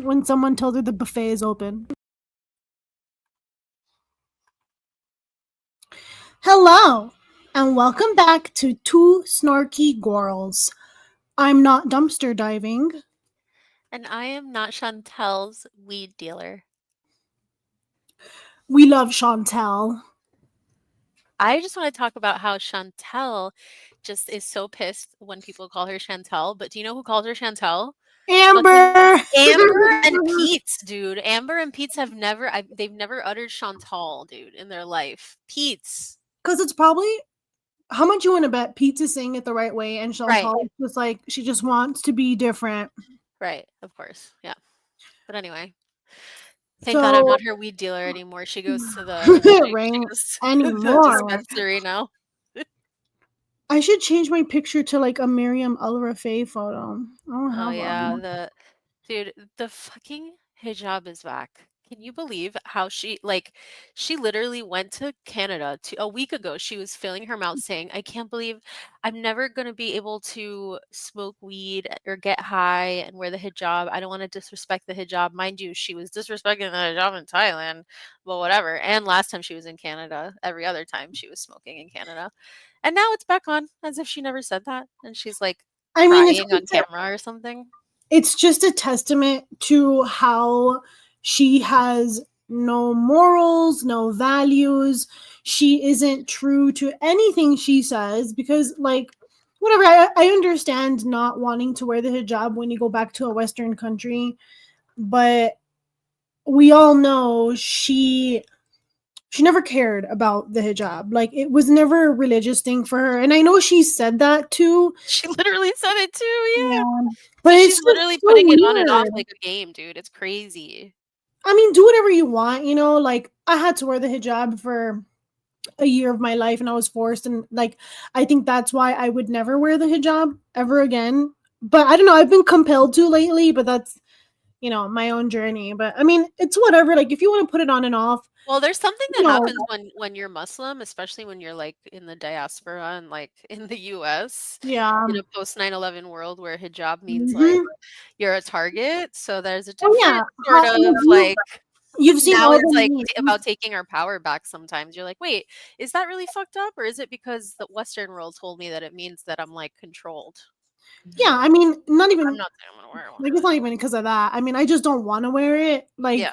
When someone tells her the buffet is open. Hello, and welcome back to Two Snarky Girls. I'm not dumpster diving. And I am not ChantEl's weed dealer. We love ChantEl. I just want to talk about how ChantEl just is so pissed when people call her ChantEl. But do you know who calls her ChantEl? Amber! Amber and Pete's, dude. Amber and Pete's have they've never uttered Chantal, dude, in their life. Pete's. Because it's probably, how much you want to bet Pete's is saying it the right way and Chantal is just like, she just wants to be different. Right, of course, yeah. But anyway. Thank God I'm not her weed dealer anymore. She goes to the dispensary now. I should change my picture to like a Miriam Al-Rafai photo. Oh yeah, dude, the fucking hijab is back. Can you believe how she literally went to Canada a week ago. She was filling her mouth saying, I can't believe I'm never going to be able to smoke weed or get high and wear the hijab. I don't want to disrespect the hijab. Mind you, she was disrespecting the hijab in Thailand, but whatever. And last time she was in Canada, every other time she was smoking in Canada. And now it's back on as if she never said that. And she's like crying on camera or something. It's just a testament to how she has no morals, no values. She isn't true to anything she says because, like, whatever. I understand not wanting to wear the hijab when you go back to a Western country, but we all know she never cared about the hijab. Like, it was never a religious thing for her. And I know she said that too. She literally said it too, yeah. But she's literally putting it on and off like a game, dude. It's crazy. I mean, do whatever you want, you know? Like, I had to wear the hijab for a year of my life and I was forced. And, like, I think that's why I would never wear the hijab ever again. But I don't know. I've been compelled to lately, but that's, you know, my own journey. But, I mean, it's whatever. Like, if you want to put it on and off. Well, there's something that happens when you're Muslim, especially when you're, like, in the diaspora and, like, in the US. Yeah. In a post 9/11 world where hijab means, like, you're a target. So there's a different sort of, like, you've seen now it's, like, about taking our power back sometimes. You're like, wait, is that really fucked up? Or is it because the Western world told me that it means that I'm, like, controlled? Yeah, I mean, not even. I'm not saying I'm gonna wear one. Like, it's not even because of that. I mean, I just don't want to wear it. Like, yeah.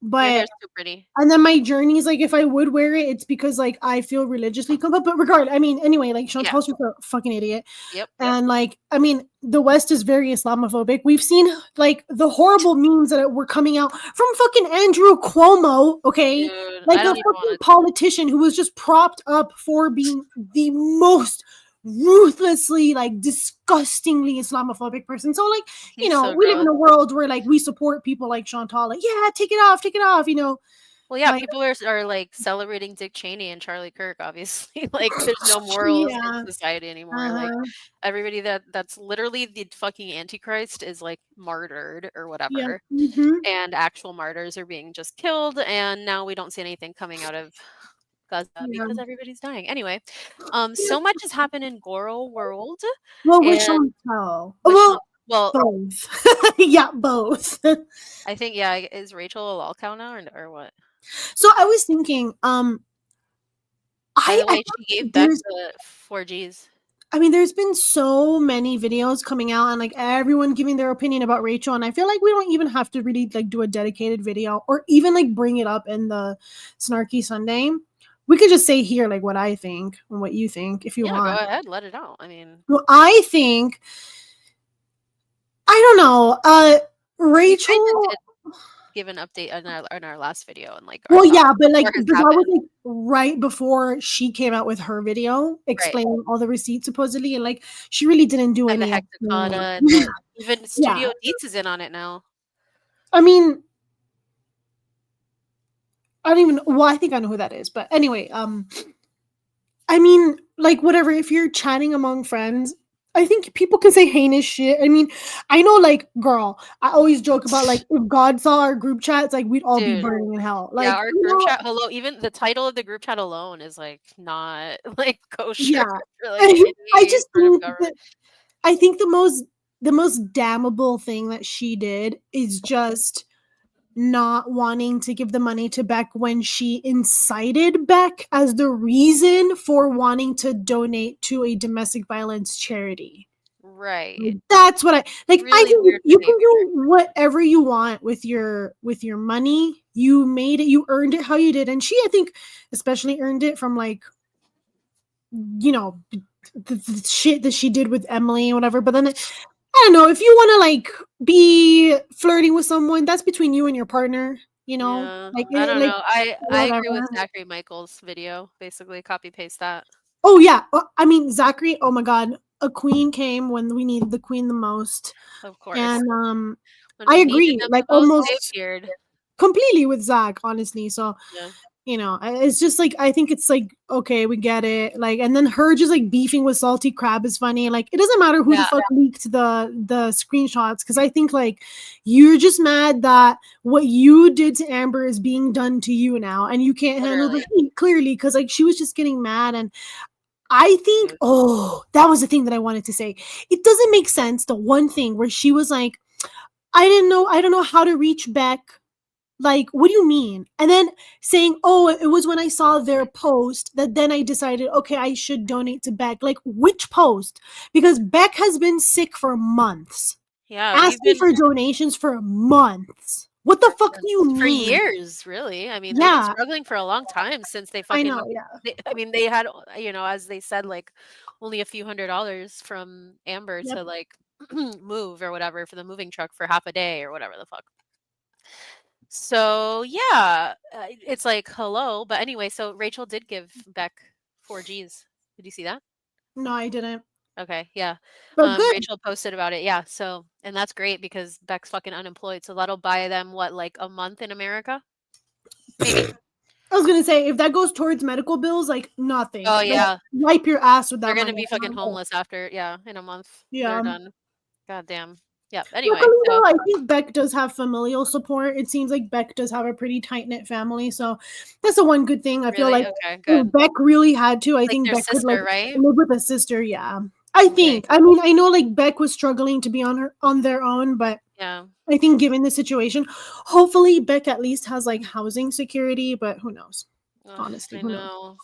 But your hair's too pretty. And then my journey is like, if I would wear it, it's because like I feel religiously compelled. But regardless, I mean, anyway, like Chantel's just a fucking idiot. Yep. And like, I mean, the West is very Islamophobic. We've seen like the horrible memes that were coming out from fucking Andrew Cuomo. Okay, dude, like a fucking politician who was just propped up for being the most ruthlessly, like, disgustingly Islamophobic person. So, like, you know, we live in a world where like we support people like Chantal, like, yeah, take it off, you know. Well, yeah, like, people are like celebrating Dick Cheney and Charlie Kirk, obviously. Like, there's no morals in society anymore. Like, everybody that's literally the fucking Antichrist is like martyred or whatever. And actual martyrs are being just killed, and now we don't see anything coming out of Gaza because everybody's dying. Anyway, so much has happened in Goro world. Well, with Chantel. Well, both. Yeah, both. I think, yeah, is Rachel a lol cow now or what? So I was thinking, by the way, she gave Beck the 4Gs. I mean, there's been so many videos coming out and like everyone giving their opinion about Rachel, and I feel like we don't even have to really like do a dedicated video or even like bring it up in the Snarky Sunday. We could just say here like what I think and what you think if you want. Go ahead, let it out. I mean, well, I think, I don't know, Rachel give an update on our last video and like, well, yeah, but like that was like right before she came out with her video explaining all the receipts supposedly, and like she really didn't do any. The Hexacana and even Studio Deets is in on it now. I mean, I don't even. Well, I think I know who that is, but anyway, I mean, like whatever. If you're chatting among friends, I think people can say heinous shit. I mean, I know, like, girl, I always joke about, like, if God saw our group chats, like, we'd all be burning in hell. Like, yeah, our group chat, hello, even the title of the group chat alone is, like, not, like, kosher. Yeah. For, like, I just think that I think the most damnable thing that she did is just not wanting to give the money to Beck when she incited Beck as the reason for wanting to donate to a domestic violence charity. Right. That's what I like. I Really think weird you can behavior. do whatever you want with your money. You made it, you earned it how you did. And she, I think, especially earned it from like, you know, the shit that she did with Emily and whatever. But then I don't know, if you want to like be flirting with someone, that's between you and your partner, Yeah. like I don't like know. I agree with whatever. Zachary Michael's video. Basically, copy paste that. Oh yeah, I mean Zachary. Oh my God, a queen came when we needed the queen the most, Of course. and When I we needed agree, them like the most, they almost appeared. completely with Zach, honestly. So Yeah. it's just like I think it's like okay, we get it. Like, and then her just like beefing with Salty Crab is funny. Like, it doesn't matter who the Yeah. fuck leaked the screenshots because I think like you're just mad that what you did to Amber is being done to you now, and you can't handle the Literally. heat clearly because like she was just getting mad. And I think, Dude. oh, that was the thing that I wanted to say. It doesn't make sense. The one thing where she was like, I don't know how to reach Beck. Like, what do you mean? And then saying, oh, it was when I saw their post that then I decided, okay, I should donate to Beck. Like, which post? Because Beck has been sick for months, Yeah, we've asking been for donations for months. What the fuck do you for mean? years, really. I mean, they've been Yeah, struggling for a long time since they I fucking know. Yeah. I mean, they had, as they said, like only a few $100s from Amber Yep. to like move or whatever for the moving truck for half a day or whatever the fuck. So, yeah, it's like hello, but anyway, so Rachel did give Beck 4 Gs. Did you see that? No, I didn't. Okay, yeah. But good. Rachel posted about it. Yeah, so and that's great because Beck's fucking unemployed, so that'll buy them what, like a month in America? Maybe. I was gonna say if that goes towards medical bills, like nothing. Oh Like yeah. wipe your ass with They're that gonna money. be fucking homeless after, yeah, in a month. They're Yeah. done. God damn. Yep. Anyway, Luckily so though, I think Beck does have familial support. It seems like Beck does have a pretty tight knit family, so that's the one good thing. I feel really? like Okay, if good. Beck really had to, I Like think their Beck could like sister, right? live with a sister. Yeah, I Okay. think. I mean, I know like Beck was struggling to be on their own, but Yeah. I think given the situation, hopefully Beck at least has like housing security. But who knows? Ugh, Honestly, I who knows? know.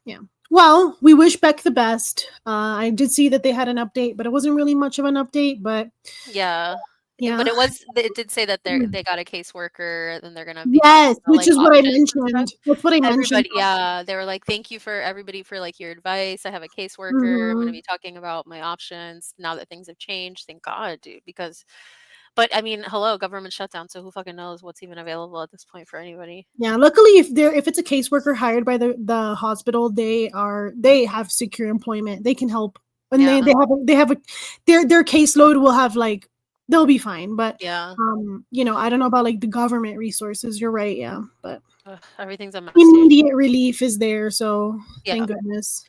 Yeah. Well, we wish Beck the best. I did see that they had an update, but it wasn't really much of an update. But Yeah. But yeah. it did say that they got a caseworker and they're gonna be talking Yes, about which like is what I options and stuff. mentioned. That's what I mentioned. Everybody, yeah, they were like, "Thank you for everybody for like your advice. I have a caseworker. I'm gonna Mhm. be talking about my options now that things have changed. Thank God, dude. Because, but I mean, hello, government shutdown. So who fucking knows what's even available at this point for anybody? Yeah, luckily if it's a caseworker hired by the hospital, they have secure employment. They can help. And Yeah, they have a their caseload will have like they'll be fine. But yeah. I don't know about like the government resources. You're right, yeah. But Ugh, everything's a mess, dude. immediate relief is there, so Yeah. thank goodness.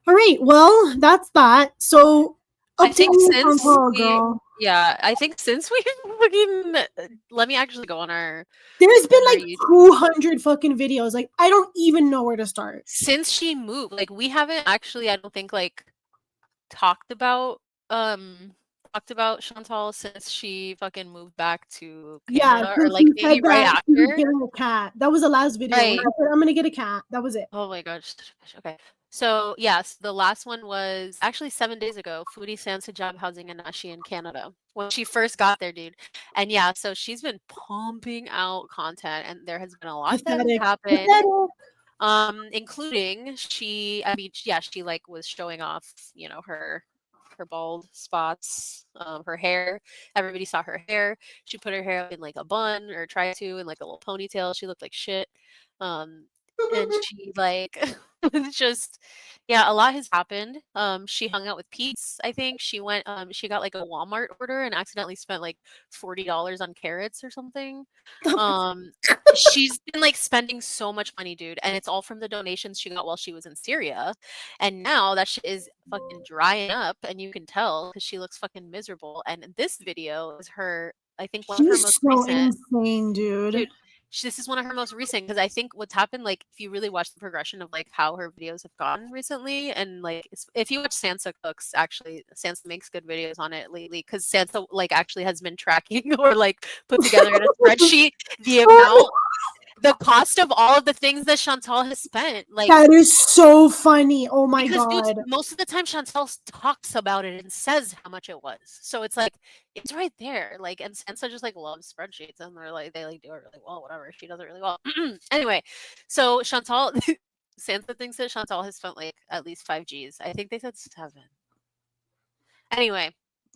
All right, well, that's that. So I update think me since on we, girl. yeah, I think since we fucking, let me actually go There's been on our like YouTube. 200 fucking videos. Like, I don't even know where to start. Since she moved, like we haven't actually, I don't think like talked about um talked about ChantEl since she fucking moved back to Yeah, Canada or since like you maybe said right that she was after. getting a cat. That was the last video when I Right. said I'm gonna get a cat. That was it. Oh my gosh. Okay. So yes, the last one was actually 7 days ago. Foodie Sans Hijab Housing in Nashi in Canada when she first got there, dude. And yeah, so she's been pumping out content, and there has been a lot that has Pathetic. happened. Pathetic. Including I mean, yeah, she like was showing off, her bald spots, her hair. Everybody saw her hair. She put her hair up in like a bun or tried to in like a little ponytail. She looked like shit. Um, and she like was just yeah, a lot has happened. She hung out with Pete's, I think. She got like a Walmart order and accidentally spent like $40 on carrots or something. Um, she's been like spending so much money, dude, and it's all from the donations she got while she was in Syria. And now that shit is fucking drying up, and you can tell because she looks fucking miserable. And this video is her, I think one of her She's most so recent, insane, dude. dude. this is one of her most recent, because I think what's happened, like, if you really watch the progression of like how her videos have gone recently, and like if you watch Sansa Cooks, actually Sansa makes good videos on it lately, because Sansa like actually has been tracking or like put together in a spreadsheet the amount, the cost of all of the things that ChantEl has spent. Like, that is so funny. Oh my because dude, god. most of the time ChantEl talks about it and says how much it was. So it's like it's right there. Like, and Sansa just like loves spreadsheets, and they like do it really well. Whatever, she does it really well. Anyway, so ChantEl, Sansa thinks that ChantEl has spent like at least 5 Gs. I think they said 7. Anyway,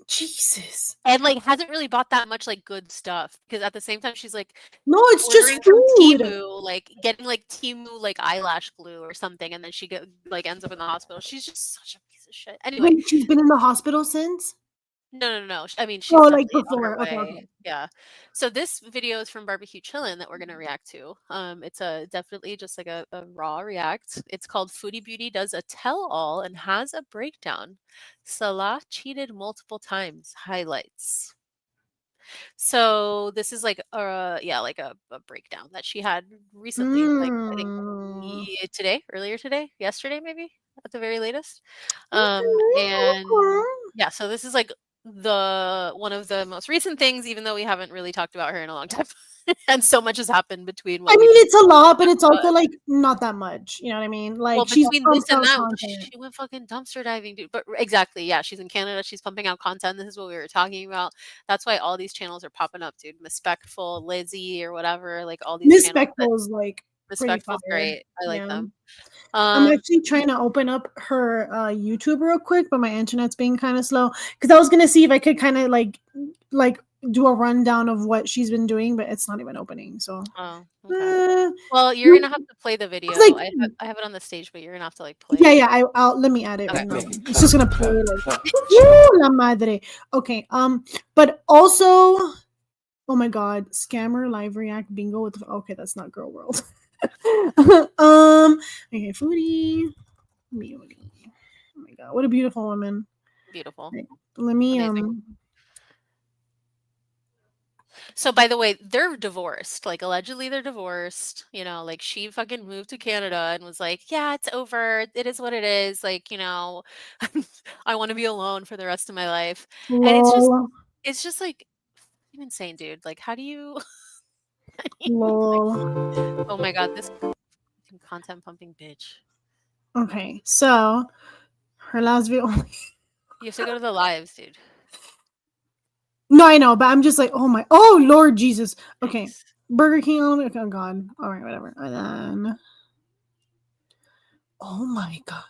Jesus. and like hasn't really bought that much like good stuff, because at the same time she's like No, it's ordering just from food. Temu, like getting like Temu like eyelash glue or something, and then she like ends up in the hospital. She's just such a piece of shit. Anyway, Wait, she's been in the hospital since? no. I mean, she's Oh, like definitely on her before. Okay, way. okay. Yeah. So this video is from Bbq Chillin that we're gonna react to. It's a definitely just like a raw react. It's called Foodie Beauty Does a Tell-All and Has a Breakdown. Salah cheated multiple times. Highlights. So this is like like a breakdown that she had recently, like I think Mm. earlier today, yesterday maybe at the very latest. Okay, And okay. yeah, so this is like one of the most recent things, even though we haven't really talked about her in a long time. And so much has happened between I what we mean, just it's a lot, but it's talked also about. like not that much. You know what I mean? Well, Like she's between this pumped and out that, content. she went fucking dumpster diving, dude. But exactly, yeah, she's in Canada. She's pumping out content. This is what we were talking about. That's why all these channels are popping up, dude. Respectful, Lizzie, or whatever. Like all these Miss channels. That Spectacle's like pretty Respectful's fire. great. I like Yeah. them. I'm actually trying to open up her YouTube real quick, but my internet's being kind of slow. Because I was gonna see if I could kind of like do a rundown of what she's been doing, but it's not even opening. So Oh, okay. uh, Well, you're you- gonna have to play the it's video. like I have it on the stage, but you're gonna have to like yeah, play it. yeah. I'll let me add it Okay. right now. It's just gonna play like woo, la madre. Okay. But also, oh my god, scammer live react bingo with okay, that's not girl world. Okay, foodie, beauty. Oh my god, what a beautiful woman. Beautiful. Right, let me Amazing. So by the way, they're divorced. Like allegedly they're divorced. You know, like she fucking moved to Canada and was like, "Yeah, it's over. It is what it is. Like, you know, I want to be alone for the rest of my life." And lol, it's just like insane, dude. Like how do you lol. Oh my god, this content pumping bitch. Okay, so her last video. You have to go to the lives, dude. No, I know, but I'm just like, oh Lord Jesus. Okay, Yikes. Burger King. Oh God. All right, whatever. And then, oh my God.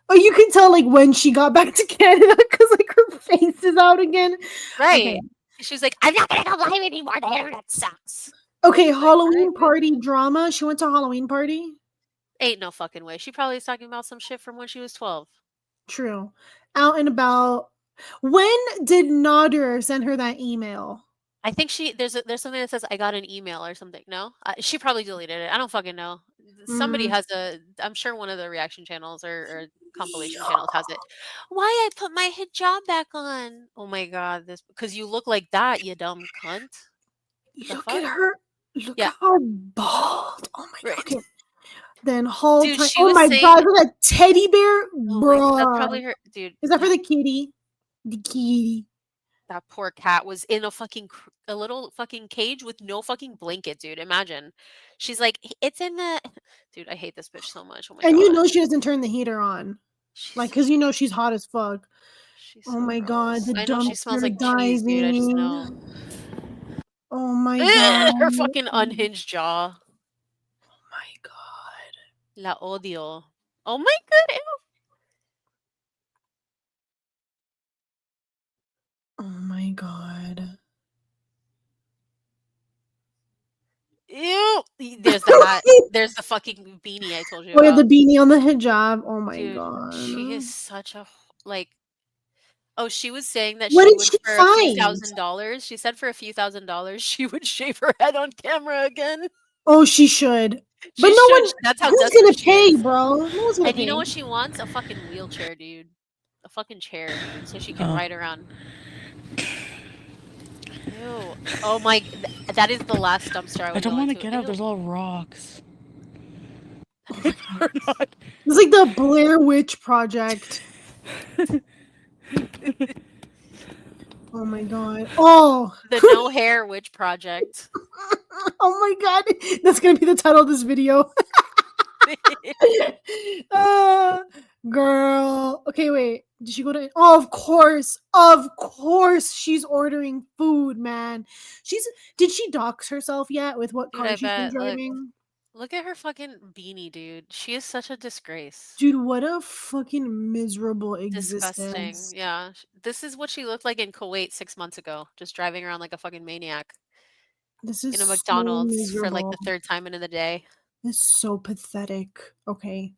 Oh, you can tell like when she got back to Canada because like her face is out again. Right. Okay. She's like, I'm not gonna go live anymore. The internet sucks. Okay, Like, Halloween right, party drama. She went to a Halloween party. ain't no fucking way. She probably is talking about some shit from when she was 12. True. Out and about. When did Nader send her that email? I think there's something that says I got an email or something. No, she probably deleted it. I don't fucking know. Somebody Mm. has I'm sure one of the reaction channels or compilation channels has it. Why I put my hijab back on? Oh my god, this because you look like that, you dumb cunt. The Look at fuck? her. Look Yeah, how bald. Oh my god. right. Okay. Then whole Dude, time. she Oh was my saying, god, look at that teddy bear, oh my, that's bruh. probably her, dude. Is that for the kitty? The kitty. That poor cat was in a little fucking cage with no fucking blanket, dude. Imagine. She's like, It's in the Dude, I hate this bitch so much. Oh my And you god. know she doesn't turn the heater on. Like, cause you know she's hot as fuck. She's Oh so my god, gross. the I know she smells like cheese, dude. I just dumpster know. Oh my god. Ugh, her Oh fucking unhinged jaw. my god. La odio. Oh my god. Oh my god. Ew. There's the hat. There's the fucking beanie I told you Oh yeah, the about. beanie on the hijab. Oh my Dude, she god. is such a like Oh, she was saying that What she did would she for a few find? $1,000s. She said for a few $1,000s she would shave her head on camera again. Oh, she should. But She no should. one That's how who's gonna desperate she pay, is. bro? No one's gonna And you know pay. what she wants? A fucking wheelchair, dude. A fucking chair, dude, so she can ride around. Ew. Oh my, that is the last dumpster I I would don't go want to into. get out. Ew. There's all rocks. Oh my god. Or not. It's like the Blair Witch Project. Oh my god. Oh. The no hair witch project. Oh my god. That's gonna be the title of this video. uh, girl. Okay, wait. Did she go to? Oh, of course. Of course, she's ordering food, man. She's. Did she dox herself yet with what Dude, car I she's been bet. driving? Look at her fucking beanie, dude. She is such a disgrace. Dude, what a fucking miserable Disgusting. existence. Yeah. This is what she looked like in Kuwait 6 months ago, just driving around like a fucking maniac This in is a so McDonald's for like miserable. the third time in the day. It's so pathetic. Okay.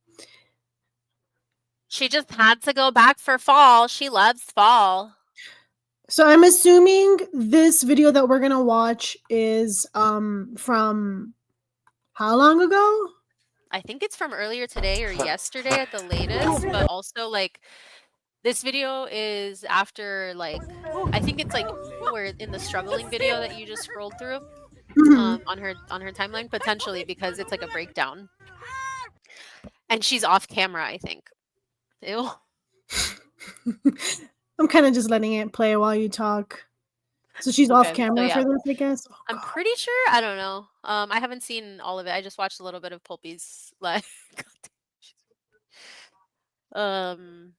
She just had to go back for fall. She loves fall. So I'm assuming this video that we're gonna watch is from how long ago? I think it's from earlier today or yesterday at the latest, but also like this video is after like I think it's like where in the struggling video that you just scrolled through Mhm. on her timeline potentially because it's like a breakdown. And she's off camera, I think. Ew. I'm kind of just letting it play while you talk. So she's off Okay. So camera yeah. for this, I guess. Oh I'm god. pretty sure I don't know. I haven't seen all of it. I just watched a little bit of Pulpy's like um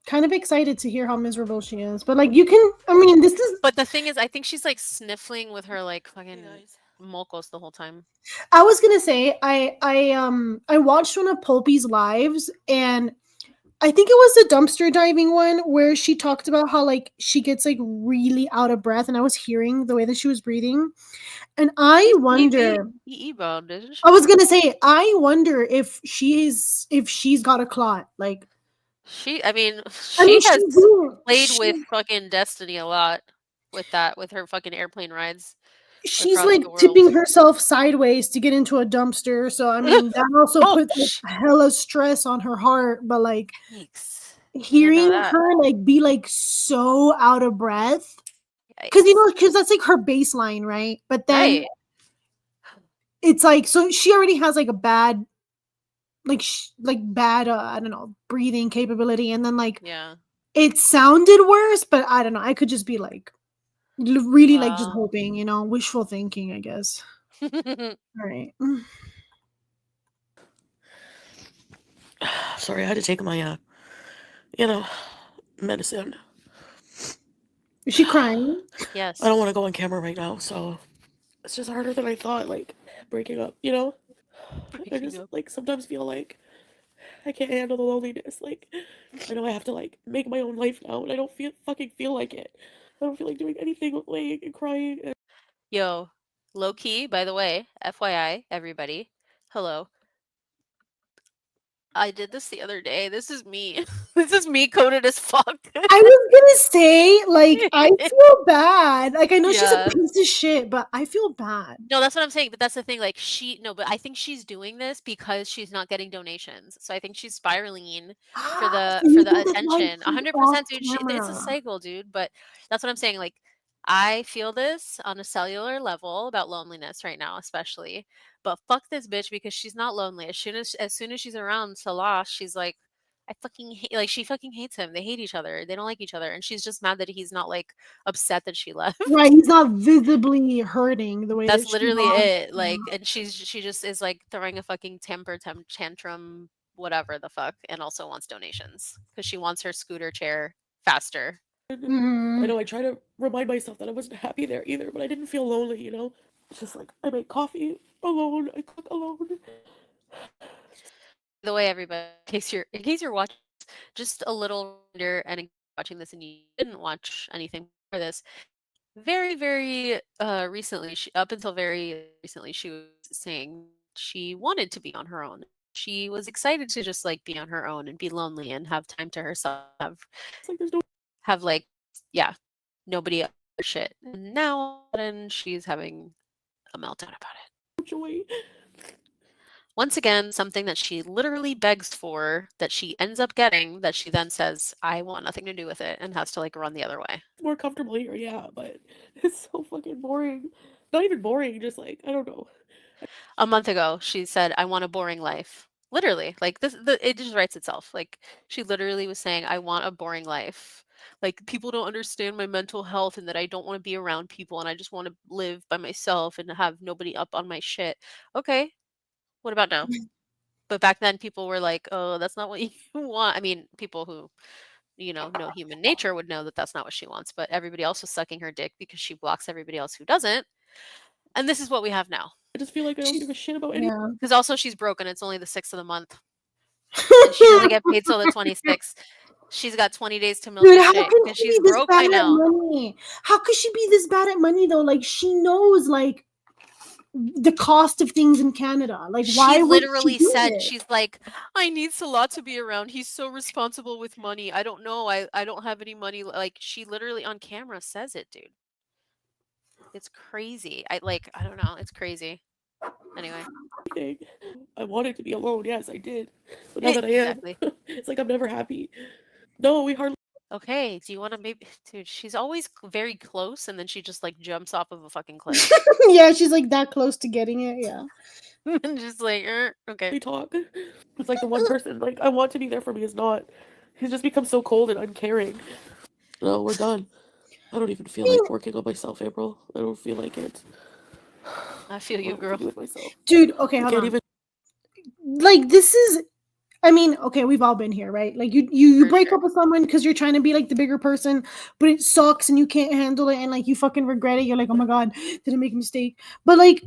Kind of excited to hear how miserable she is. But like you can I mean this is but the thing is I think she's like sniffling with her like fucking mocos the whole time. I was gonna say I watched one of Pulpy's lives and I think it was the dumpster diving one where she talked about how like she gets like really out of breath and I was hearing the way that she was breathing and I She's wonder EE bound, isn't I she? was gonna say I wonder if she's got a clot like I mean, I mean she has played with fucking destiny a lot with that, with her fucking airplane rides she's across like the world. tipping herself sideways to get into a dumpster so I mean that also Oh, puts like hella stress on her heart but like yikes. I didn't know hearing that. her like be like so out of breath because Yikes. because that's like her baseline right but then Right. it's like so she already has like a bad like like bad I don't know breathing capability and then like Yeah. it sounded worse but I don't know I could just be like really like just Wow. hoping wishful thinking I guess all right. Sorry, I had to take my, you know, medicine. Is she crying? Yes. I don't want to go on camera right now, so it's just harder than I thought, like, breaking up, you know? I Breaking just, up. like, sometimes feel like I can't handle the loneliness. Like, I know I have to, like, make my own life now, and I don't fucking feel like it. I don't feel like doing anything but laying and crying. And Yo, low key, by the way, FYI, everybody. Hello. I did this the other day. This is me. This is me coded as fuck. I was gonna say, like, I feel bad. Like, I know she's a Yeah. piece of shit, but I feel bad. No, that's what I'm saying, but that's the thing, like, no, but I think she's doing this because she's not getting donations, so I think she's spiraling for So you the think that's why attention. she's off 100%, dude, it's a camera? cycle, dude, but that's what I'm saying, like, I feel this on a cellular level about loneliness right now, especially, but fuck this bitch because she's not lonely. As soon as she's around Salah, she's like, "I fucking hate," like, she fucking hates him. They hate each other. They don't like each other, and she's just mad that he's not, like, upset that she left. Right, he's not visibly hurting the way That's that she literally was. it, like, and she just is, like, throwing a fucking tantrum, whatever the fuck, and also wants donations because she wants her scooter chair faster. I Mhm. know I try to remind myself that I wasn't happy there either, but I didn't feel lonely, you know? It's just like, I make coffee alone, I cook alone. By the way, everybody, in case you're watching this, just a little reminder, and in case you're watching this and you didn't watch anything before this, very, very, recently, up until very recently, she was saying she wanted to be on her own. She was excited to just, like, be on her own and be lonely and have time to herself, It's like there's no have like, yeah, nobody else for shit. And now all of a sudden she's having a meltdown about it. joy. Once again, something that she literally begs for, that she ends up getting, that she then says, I want nothing to do with it, and has to like run the other way. More more comfortable here, yeah, but it's so fucking boring. Not even boring, just like I don't know. A month ago, she said, "I want a boring life." Literally, like it just writes itself. Like she literally was saying, "I want a boring life. Like people don't understand my mental health and that I don't want to be around people and I just want to live by myself and have nobody up on my shit." Okay, what about now? But back then, people were like, "Oh, that's not what you want." I mean, people who know human nature would know that that's not what she wants. But everybody else was sucking her dick because she blocks everybody else who doesn't. And this is what we have now. I just feel like I don't give a shit about anything. Yeah. Because also she's broken. It's only the 6th of the month. And she doesn't get paid till the 26th. She's got 20 days to milk Dude, this how shit can because she she's be this broke bad by at now. money? How could she be this bad at money though? Like she knows like the cost of things in Canada. Like why She would she literally do said, it? she's like, "I need Salah to be around. He's so responsible with money. I don't know. I don't have any money." Like she literally on camera says it, dude. It's crazy. I don't know. It's crazy. Anyway. I wanted to be alone, yes, I did. But now that I am, Exactly. it's like I'm never happy. No, we hardly Okay, do you want to maybe, dude, she's always very close and then she just like jumps off of a fucking cliff. Yeah, she's like that close to getting it. Yeah. And just like, okay. talk. It's like the one person like I want to be there for me is not. He's just become so cold and uncaring. No, we're done. I don't even feel like working on myself, April. I don't feel like it. I feel I you, don't know what to girl. do with myself. Dude, okay, I hold can't on. even. Like this is I mean, okay, we've all been here, right? Like you For break sure. up with someone because you're trying to be like the bigger person, but it sucks and you can't handle it and like you fucking regret it. You're like, oh my god, did I make a mistake? But like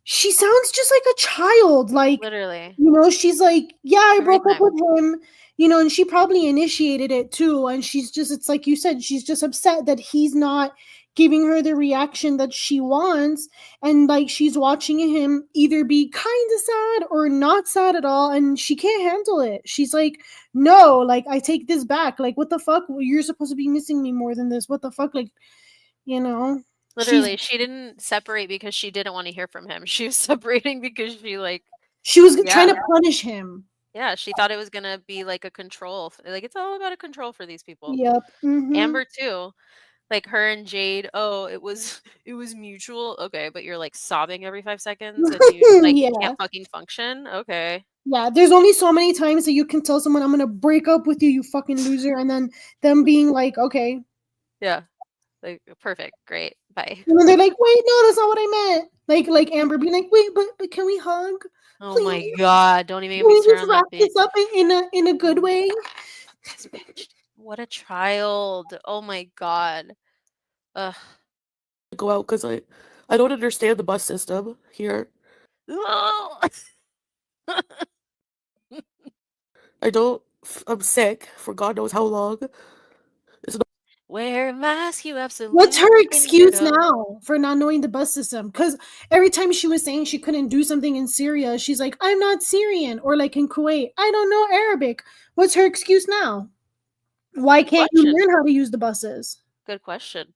she sounds just like a child. Like, Literally. she's like, yeah, I Every broke up time. with him, and she probably initiated it too. And it's like you said, she's just upset that he's not giving her the reaction that she wants. And like she's watching him either be kind of sad or not sad at all. And she can't handle it. She's like, no, like I take this back. Like, what the fuck? You're supposed to be missing me more than this. What the fuck? Like, you know, she's Literally, she didn't separate because she didn't want to hear from him. She was separating because she was trying yeah. to punish him. Yeah, she thought it was gonna be like a control. Like it's all about a control for these people. Yep. Mm-hmm. Amber too. Like her and Jade, oh, it was mutual. Okay, but you're like sobbing every 5 seconds and you like Yeah. can't fucking function. Okay. Yeah. There's only so many times that you can tell someone, I'm gonna break up with you, you fucking loser, and then them being like, okay. Yeah. Like perfect. Great. Bye. And then they're like, wait, no, that's not what I meant. Like Amber being like, wait, but can we hug? Oh my Please? god, don't even Can get me we started just on wrap that bitch. this up in a good Oh, way? this bitch. What a child. Oh my god. Ugh. Go out because I don't understand the bus system here. I don't. I'm sick for God knows how long. It's not Wear a mask, you What's absolute her fucking excuse weirdo. now for not knowing the bus system? Because every time she was saying she couldn't do something in Syria, she's like, I'm not Syrian. Or like in Kuwait, I don't know Arabic. What's her excuse now? Why Good can't you question. learn how to use the buses? Good question.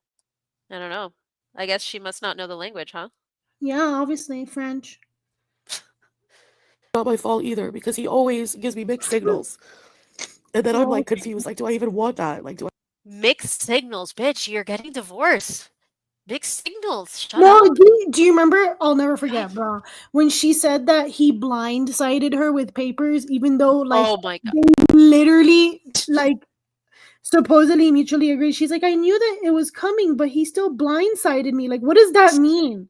I don't know. I guess she must not know the language, huh? Yeah, obviously, French. my fault either because he always gives me mixed signals, and then I'm Oh. like confused. Like, do I even want that? Like, do I? Mixed signals, bitch. You're getting divorced. Mixed signals. Shut No, up. do you remember? I'll never forget, bro. When she said that he blindsided her with papers, even though like Oh my god. they literally like supposedly mutually agreed. She's like, I knew that it was coming, but he still blindsided me. Like, what does that mean?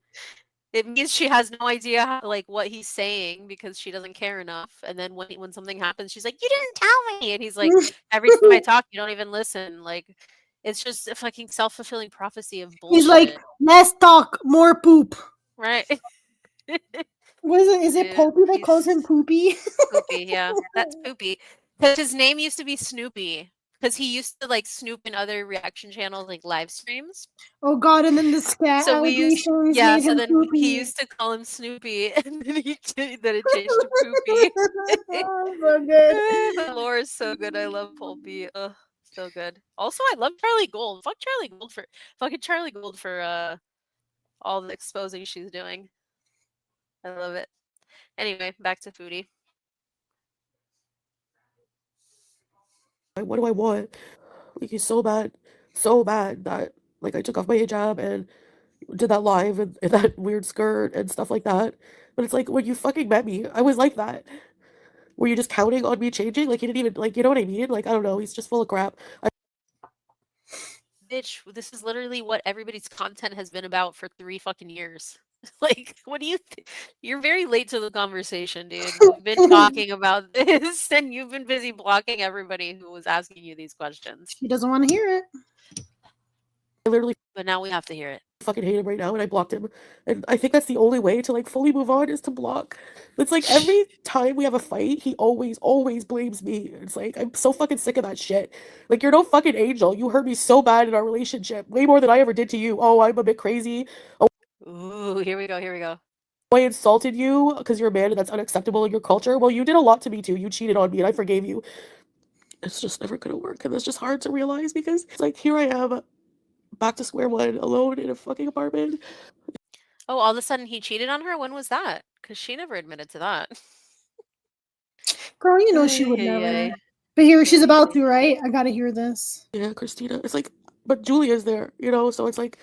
It means she has no idea how, like what he's saying because she doesn't care enough. And then when something happens, she's like, "You didn't tell me." And he's like, "Every time I talk, you don't even listen." Like, it's just a fucking self-fulfilling prophecy of He's like, bullshit, less talk, more poop. right? What is it? Is it Dude, Popey that calls him he's Poopy? Poopy. Yeah, that's Poopy. Because his name used to be Snoopy. Because he used to like snoop in other reaction channels, like live streams. Oh God! And then the scat So we used, allegations yeah. made So him then he Poopy. used to call him Snoopy, and then it changed to Poopy. So good. The lore is so good. I love Pulpy. Ugh, so good. Also, I love Charlie Gold. Fucking Charlie Gold for all the exposing she's doing. I love it. Anyway, back to Foodie. What do I want? Like, he's so bad. so bad that like I took off my hijab and did that live in that weird skirt and stuff like that. But it's like when you fucking met me, I was like that. Were you just counting on me changing? Like he didn't even like you know what I mean? Like I don't know, he's just full of crap. Bitch, this is literally what everybody's content has been about for 3 fucking years. Like, what do you you're very late to the conversation, dude. We've been talking about this, and you've been busy blocking everybody who was asking you these questions. She doesn't want to hear it. I literally But now we have to hear it. fucking hate him right now and I blocked him. And I think that's the only way to like fully move on is to block. It's like every time we have a fight, he always blames me. It's like I'm so fucking sick of that shit. Like you're no fucking angel. You hurt me so bad in our relationship, way more than I ever did to you. Oh, I'm a bit crazy. Oh, Ooh, here we go, here we go. I insulted you because you're a man and that's unacceptable in your culture. Well, you did a lot to me too. You cheated on me and I forgave you. It's just never gonna work. And that's just hard to realize because it's like here I am back to square one alone in a fucking apartment. Oh, all of a sudden he cheated on her? When was that? Because she never admitted to that. Girl, you know she Ay, would ay, never. ay. But here she's Ay, about ay, to, right? ay. I gotta hear this. Yeah, Christina. It's like, but Julia's there, you know, so it's like,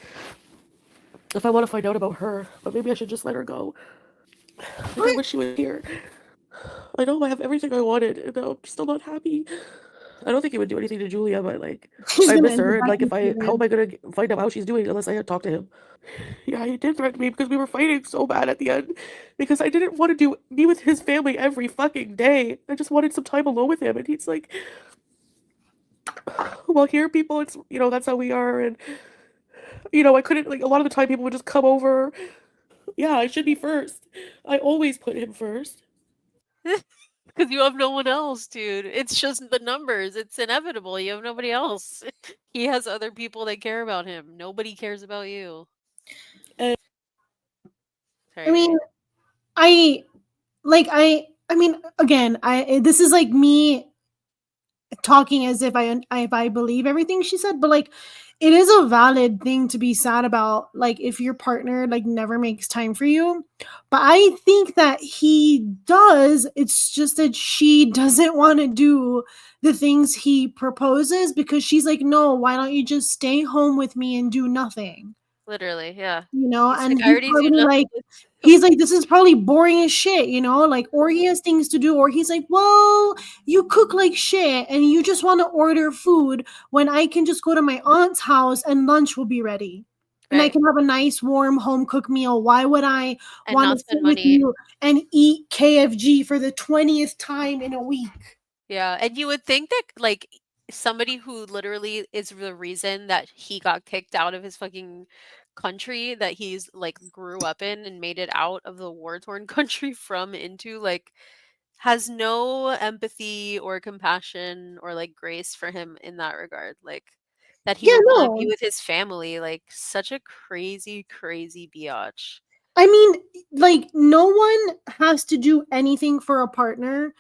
if I want to find out about her, but maybe I should just let her go. Like, I wish she was here. I know I have everything I wanted, and now I'm still not happy. I don't think he would do anything to Julia, but like, She's I gonna miss end up her, and back like, in how Sweden. am I gonna find out how she's doing unless I had talked to him? Yeah, he did threaten me because we were fighting so bad at the end, because I didn't want to be with his family every fucking day. I just wanted some time alone with him, and he's like, well, here, people, it's you know that's how we are, and you know I couldn't like a lot of the time people would just come over. Yeah, I should be first. I always put him first. Because you have no one else, dude. It's just the numbers. It's inevitable. You have nobody else. He has other people that care about him. Nobody cares about you. And I Sorry, mean, Ray. I mean, again, this is like me talking as if I believe everything she said, but like it is a valid thing to be sad about, like if your partner like never makes time for you. But I think that he does. It's just that she doesn't want to do the things he proposes because she's like, no, why don't you just stay home with me and do nothing? Literally, yeah. You know, He's like, and I already do nothing with you. he's like, this is probably boring as shit, you know, like, or he has things to do, or he's like, well, you cook like shit and you just want to order food when I can just go to my aunt's house and lunch will be ready. And I Right. can have a nice warm home cooked meal. Why would I And want not to sit spend with money. you and eat KFG for the 20th time in a week? Yeah. And you would think that, like, somebody who literally is the reason that he got kicked out of his fucking country that he's like grew up in and made it out of the war-torn country from into, like, has no empathy or compassion or like grace for him in that regard. Like, that he Yeah, would want to be no. with his family. Like, such a crazy, crazy biatch. I mean, like, no one has to do anything for a partner,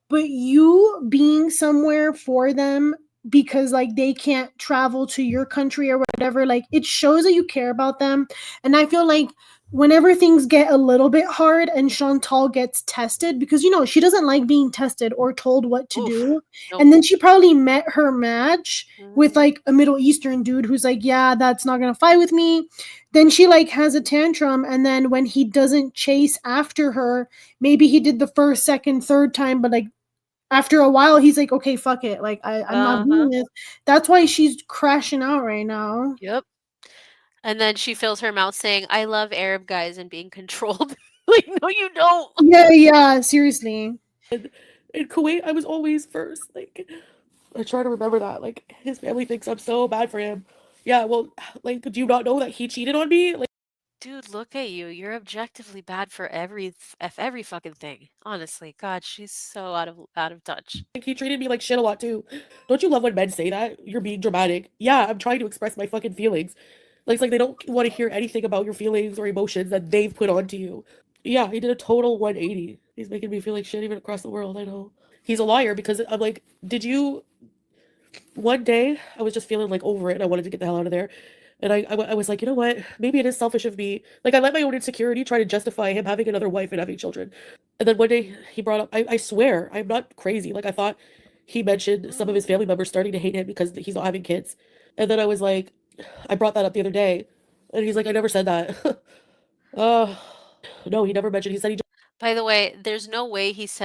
but you being somewhere for them because, like, they can't travel to your country or whatever, like, it shows that you care about them. And I feel like whenever things get a little bit hard and ChantEl gets tested, because, you know, she doesn't like being tested or told what to Oof. do. Nope. And then she probably met her match with, Mhm. like, a Middle Eastern dude who's like, yeah, that's not going to fight with me. Then she like has a tantrum, and then when he doesn't chase after her, maybe he did the first, second, third time, but like after a while he's like, okay, fuck it, like I'm not Uh-huh. doing this. That's why she's crashing out right now. Yep. And then she fills her mouth saying, "I love Arab guys and being controlled." Like, no, you don't. Yeah, seriously. in Kuwait, I was always first. Like, I try to remember that. Like, his family thinks I'm so bad for him. Yeah, well, like, do you not know that he cheated on me? Like, Dude, look at you. You're objectively bad for every fucking thing. Honestly, God, she's so out of touch. he treated me like shit a lot too. Don't you love when men say that? You're being dramatic. Yeah, I'm trying to express my fucking feelings. Like, it's like they don't want to hear anything about your feelings or emotions that they've put onto you. Yeah, he did a total 180. He's making me feel like shit even across the world. I know. He's a liar because I'm like, did you one day I was just feeling like over it and I wanted to get the hell out of there. And I was like, you know what? Maybe it is selfish of me. Like, I let my own insecurity try to justify him having another wife and having children. And then one day he brought up, I swear, I'm not crazy. Like, I thought he mentioned some of his family members starting to hate him because he's not having kids. And then I was like, I brought that up the other day. And he's like, I never said that. No, he never mentioned. He said he By the way, there's no way his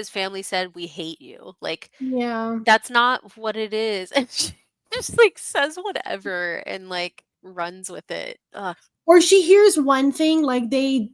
family said, "We hate you." Like, Yeah. that's not what it is. And she just, like, says whatever and, like, runs with it. Ugh. Or she hears one thing, like they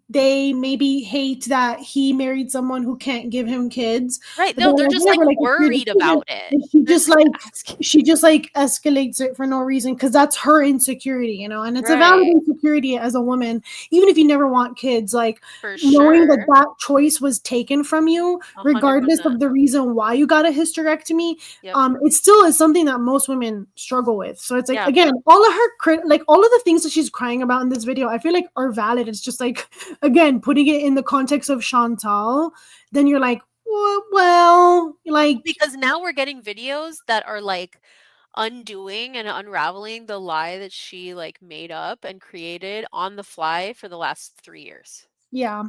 maybe hate that he married someone who can't give him kids. Right, But no, they're they're like, just, like, whatever, like it's your worried decision. about it. And she They're just like like asking she just like escalates it for no reason because that's her insecurity, you know, and it's a valid Right. insecurity as a woman, even if you never want kids, like For knowing that sure. that choice was taken from you, regardless 100%. of the reason why you got a hysterectomy, Yep. it still is something that most women struggle with. So it's like, Yeah. again, all of her like all of the things that she's crying about in this video, I feel like are valid. It's just like, again, putting it in the context of ChantEl, then you're like, well, like, Because now we're getting videos that are, like, undoing and unraveling the lie that she, like, made up and created on the fly for the last 3 years. yeah.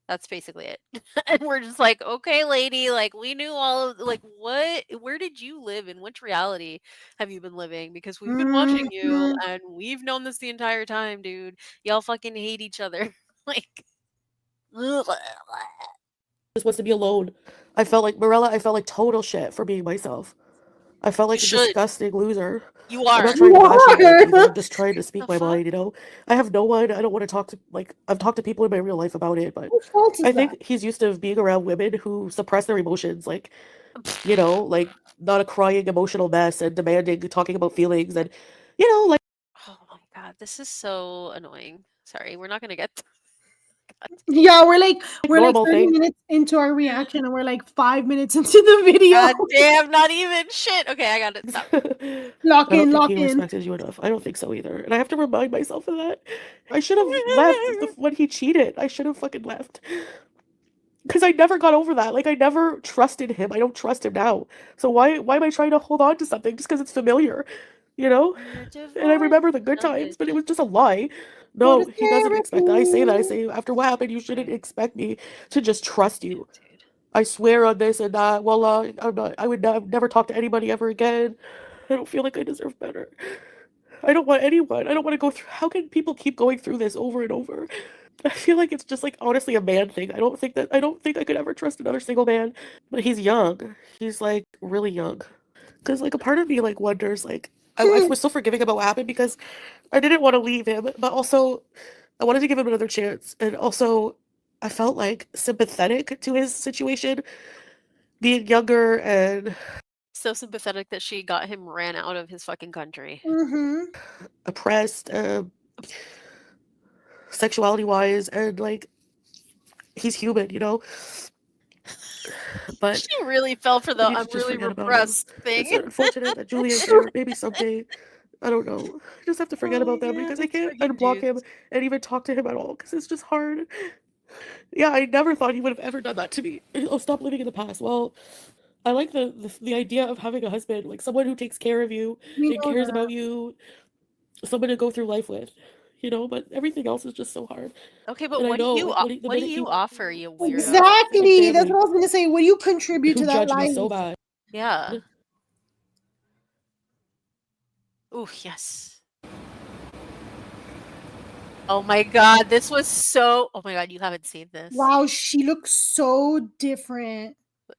That's basically it. And we're just like, "Okay, lady, like, we knew all of like, where did you live? In which reality have you been living? Because we've been watching you, Mhm. and we've known this the entire time, dude. Y'all fucking hate each other." Like, just wants to be alone. I felt like total shit for being myself. I felt you like a should. disgusting loser. You I'm are. not trying to bash anyone either. What? I'm just trying to speak The my fuck? mind, you know? I have no one. I don't want to talk to, like, I've talked to people in my real life about it, but Whose fault I is that? think he's used to being around women who suppress their emotions, like, you know, like, not a crying emotional mess and demanding, talking about feelings and, you know, like, Oh my god, this is so annoying. Sorry, we're not gonna get God damn. Yeah, we're like normal 30 thing. minutes into our reaction and we're like 5 minutes into the video. God damn, not even shit. Okay, I got it. Stop. I Lock don't in, think lock he in. respected you enough. I don't think so either. And I have to remind myself of that. I should have left when he cheated. I should have fucking left. Because I never got over that. Like, I never trusted him. I don't trust him now. So why am I trying to hold on to something just because it's familiar? You know? You're And I divorced, remember the good son of a times, but it bitch. was just a lie. Go to No, he doesn't expect that. I say that. I therapy. say, after what happened, you shouldn't expect me to just trust you. Dude. I swear on this and that. Well, I would never talk to anybody ever again. I don't feel like I deserve better. I don't want anyone. I don't want to go through. How can people keep going through this over and over? I feel like it's just like honestly a man thing. I don't think I could ever trust another single man. But he's young. He's like really young. Because like a part of me like wonders like I was so forgiving about what happened because I didn't want to leave him, but also I wanted to give him another chance. And also I felt like sympathetic to his situation, being younger and So sympathetic that she got him ran out of his fucking country. Mm-hmm. oppressed, sexuality wise, and like he's human, you know. But She really fell for I the need "I'm to just really forget about him. repressed" It's thing. unfortunate that Julia's there. Maybe someday. I don't know. I just have to forget Oh about them man, because I these can't fucking unblock him dudes. and even talk to him at all because it's just hard. Yeah, I never thought he would have ever done that to me. Oh, stop living in the past. Well, I like the idea of having a husband, like someone who takes care of you We and know cares that. about you, someone to go through life with, you know. But everything else is just so hard. Okay, but And I what do know, you like, the what do minute you he offer, you weirdo? like a Exactly. That's family what I was gonna say. What do you contribute who to that judge me life? so bad. Yeah. Ooh, yes. Oh my god, this was so oh my god, you haven't seen this. Wow, she looks so different.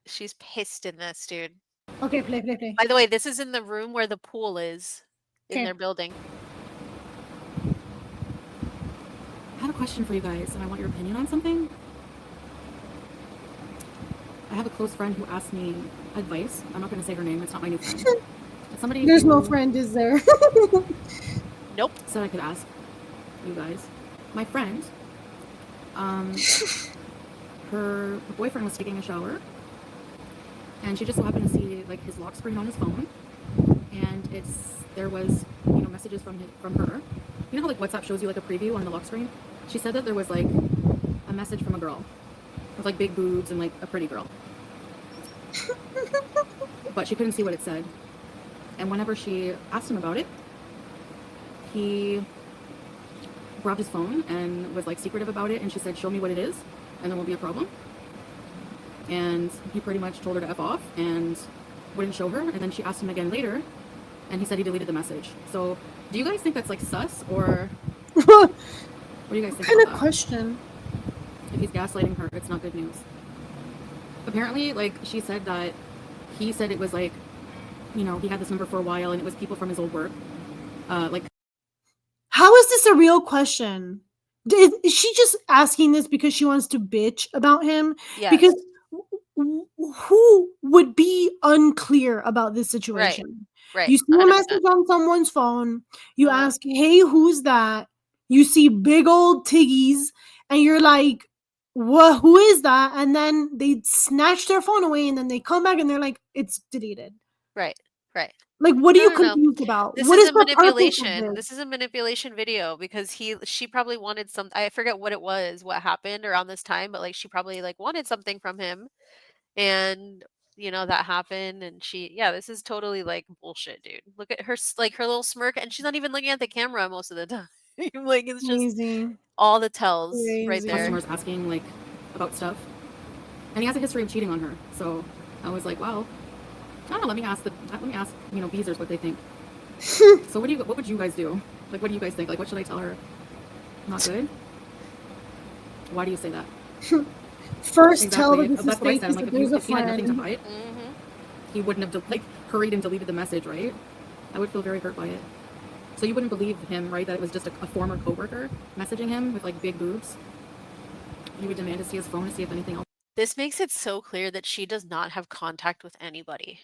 She's pissed in this, dude. Okay, play. By the way, this is in the room where the pool is in Okay. their building. I have a question for you guys, and I want your opinion on something. I have a close friend who asked me advice. I'm not going to say her name, it's not my new friend. It's somebody There's no who friend, is there? Nope. said I could ask you guys. My friend, her boyfriend was taking a shower, and she just so happened to see like his lock screen on his phone, and there was messages from her. You know how like WhatsApp shows you like a preview on the lock screen? She said that there was like a message from a girl with like big boobs and like a pretty girl, but she couldn't see what it said. And whenever she asked him about it, he grabbed his phone and was like secretive about it, and she said, "Show me what it is and there won't be a problem." And he pretty much told her to F off and wouldn't show her. And then she asked him again later, and he said he deleted the message. So, do you guys think that's like sus, or what do you guys think kind about of that? question? If he's gaslighting her, it's not good news. Apparently, like, she said that he said it was like, you know, he had this number for a while and it was people from his old work. Like, How is this a real question? Is she just asking this because she wants to bitch about him? Yes. Because who would be unclear about this situation? Right. You see a 100%. message on someone's phone, you Uh-huh. ask, hey, who's that? You see big old tiggies, and you're like, what? Who is that? And then they snatch their phone away, and then they come back and they're like, it's deleted. Right. Like, what are you No. confused about? This What is is a the purpose of manipulation. this? This is a manipulation video because she probably wanted some. I forget what it was, what happened around this time, but like she probably like wanted something from him, and you know that happened. And this is totally like bullshit, dude. Look at her, like her little smirk, and she's not even looking at the camera most of the time. Like it's just Crazy. all the tells right Crazy. there. customers asking, like, about stuff. And he has a history of cheating on her. So, I was like, well, I don't know, let me ask, you know, Beezers what they think. So, what would you guys do? Like, what do you guys think? Like, what should I tell her? Not good? Why do you say that? First, tell Exactly. that this is That's what I fake said. I'm because like, there's a if he had nothing to friend. hide, he wouldn't have like hurried and deleted the message, right? I would feel very hurt by it. So you wouldn't believe him, right? That it was just a former coworker messaging him with like big boobs. You would demand to see his phone to see if anything else. This makes it so clear that she does not have contact with anybody.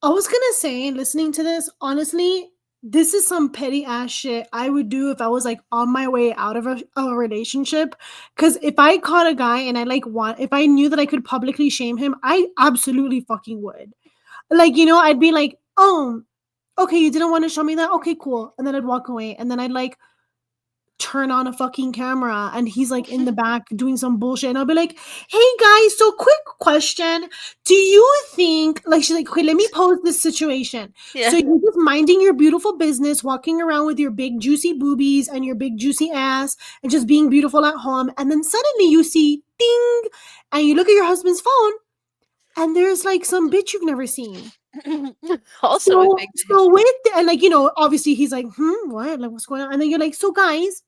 I was gonna say, listening to this, honestly, this is some petty ass shit I would do if I was like on my way out of a relationship. Because if I caught a guy and if I knew that I could publicly shame him, I absolutely fucking would. Like, you know, I'd be like, oh, okay, you didn't want to show me that? Okay, cool. And then I'd walk away. And then I'd like turn on a fucking camera and he's like in the back doing some bullshit, and I'll be like, hey guys, so quick question, do you think, like, she's like, okay, let me pose this situation. Yeah. So you're just minding your beautiful business, walking around with your big juicy boobies and your big juicy ass and just being beautiful at home, and then suddenly you see ding and you look at your husband's phone and there's like some bitch you've never seen. Also a So, big so with and like, you know, obviously he's like, what, like, what's going on? And then you're like, so guys,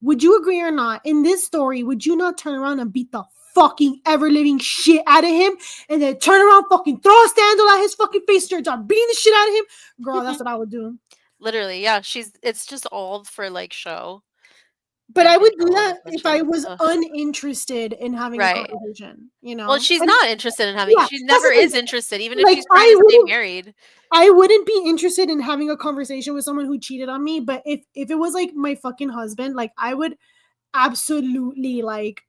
would you agree or not? In this story, would you not turn around and beat the fucking ever living shit out of him, and then turn around, fucking throw a sandal at his fucking face, start beating the shit out of him? Girl, that's what I would do. literally, yeah. It's just all for like show. But and I would do control and that if I attention. was Ugh. uninterested in having a Right. conversation, you know? Well, she's And- not interested in having. yeah, She that's never the thing. is interested, even if Like, she's trying I to stay wouldn't- married. I wouldn't be interested in having a conversation with someone who cheated on me, but if it was like my fucking husband, like, I would absolutely like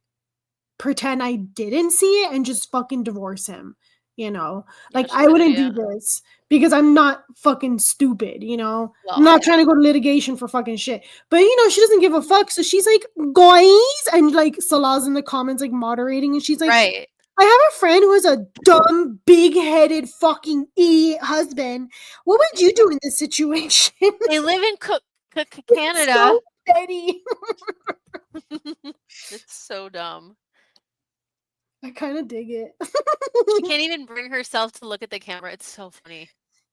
pretend I didn't see it and just fucking divorce him, you know? Yeah, Like, she I would, wouldn't yeah. do this because I'm not fucking stupid, you know? Well, I'm not yeah. trying to go to litigation for fucking shit. But, you know, she doesn't give a fuck. So she's like, guys, and like Salah's in the comments, like moderating, and she's like, Right. I have a friend who has a dumb, big-headed fucking idiot husband. What would you do in this situation? They live in It's Canada. so petty. It's so dumb. I kind of dig it. She can't even bring herself to look at the camera. It's so funny.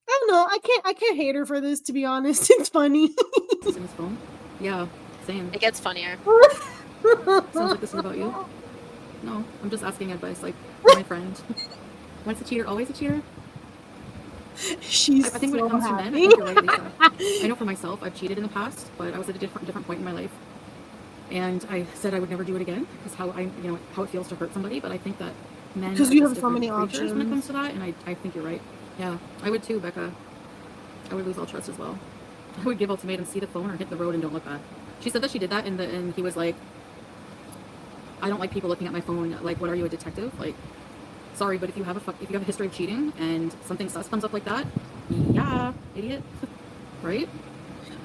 I don't know. I can't hate her for this, to be honest. It's funny. In his phone? Yeah, same. It gets funnier. Sounds like this is about you. No, I'm just asking advice, like, my friend. Once a cheater, always a cheater? She's I think when so it comes to men, I happy. think you're right, Lisa. I know for myself, I've cheated in the past, but I was at a different point in my life. And I said I would never do it again because how it feels to hurt somebody. But I think that men Because are you just have so many different creatures when it options. comes to that, and I think you're right. Yeah, I would too, Becca. I would lose all trust as well. I would give ultimatums, see the phone or hit the road and don't look back. She said that she did that, and he was like, I don't like people looking at my phone. Like, what are you, a detective? Like, sorry, but if you have a history of cheating and something sus comes up like that, yeah, idiot, right?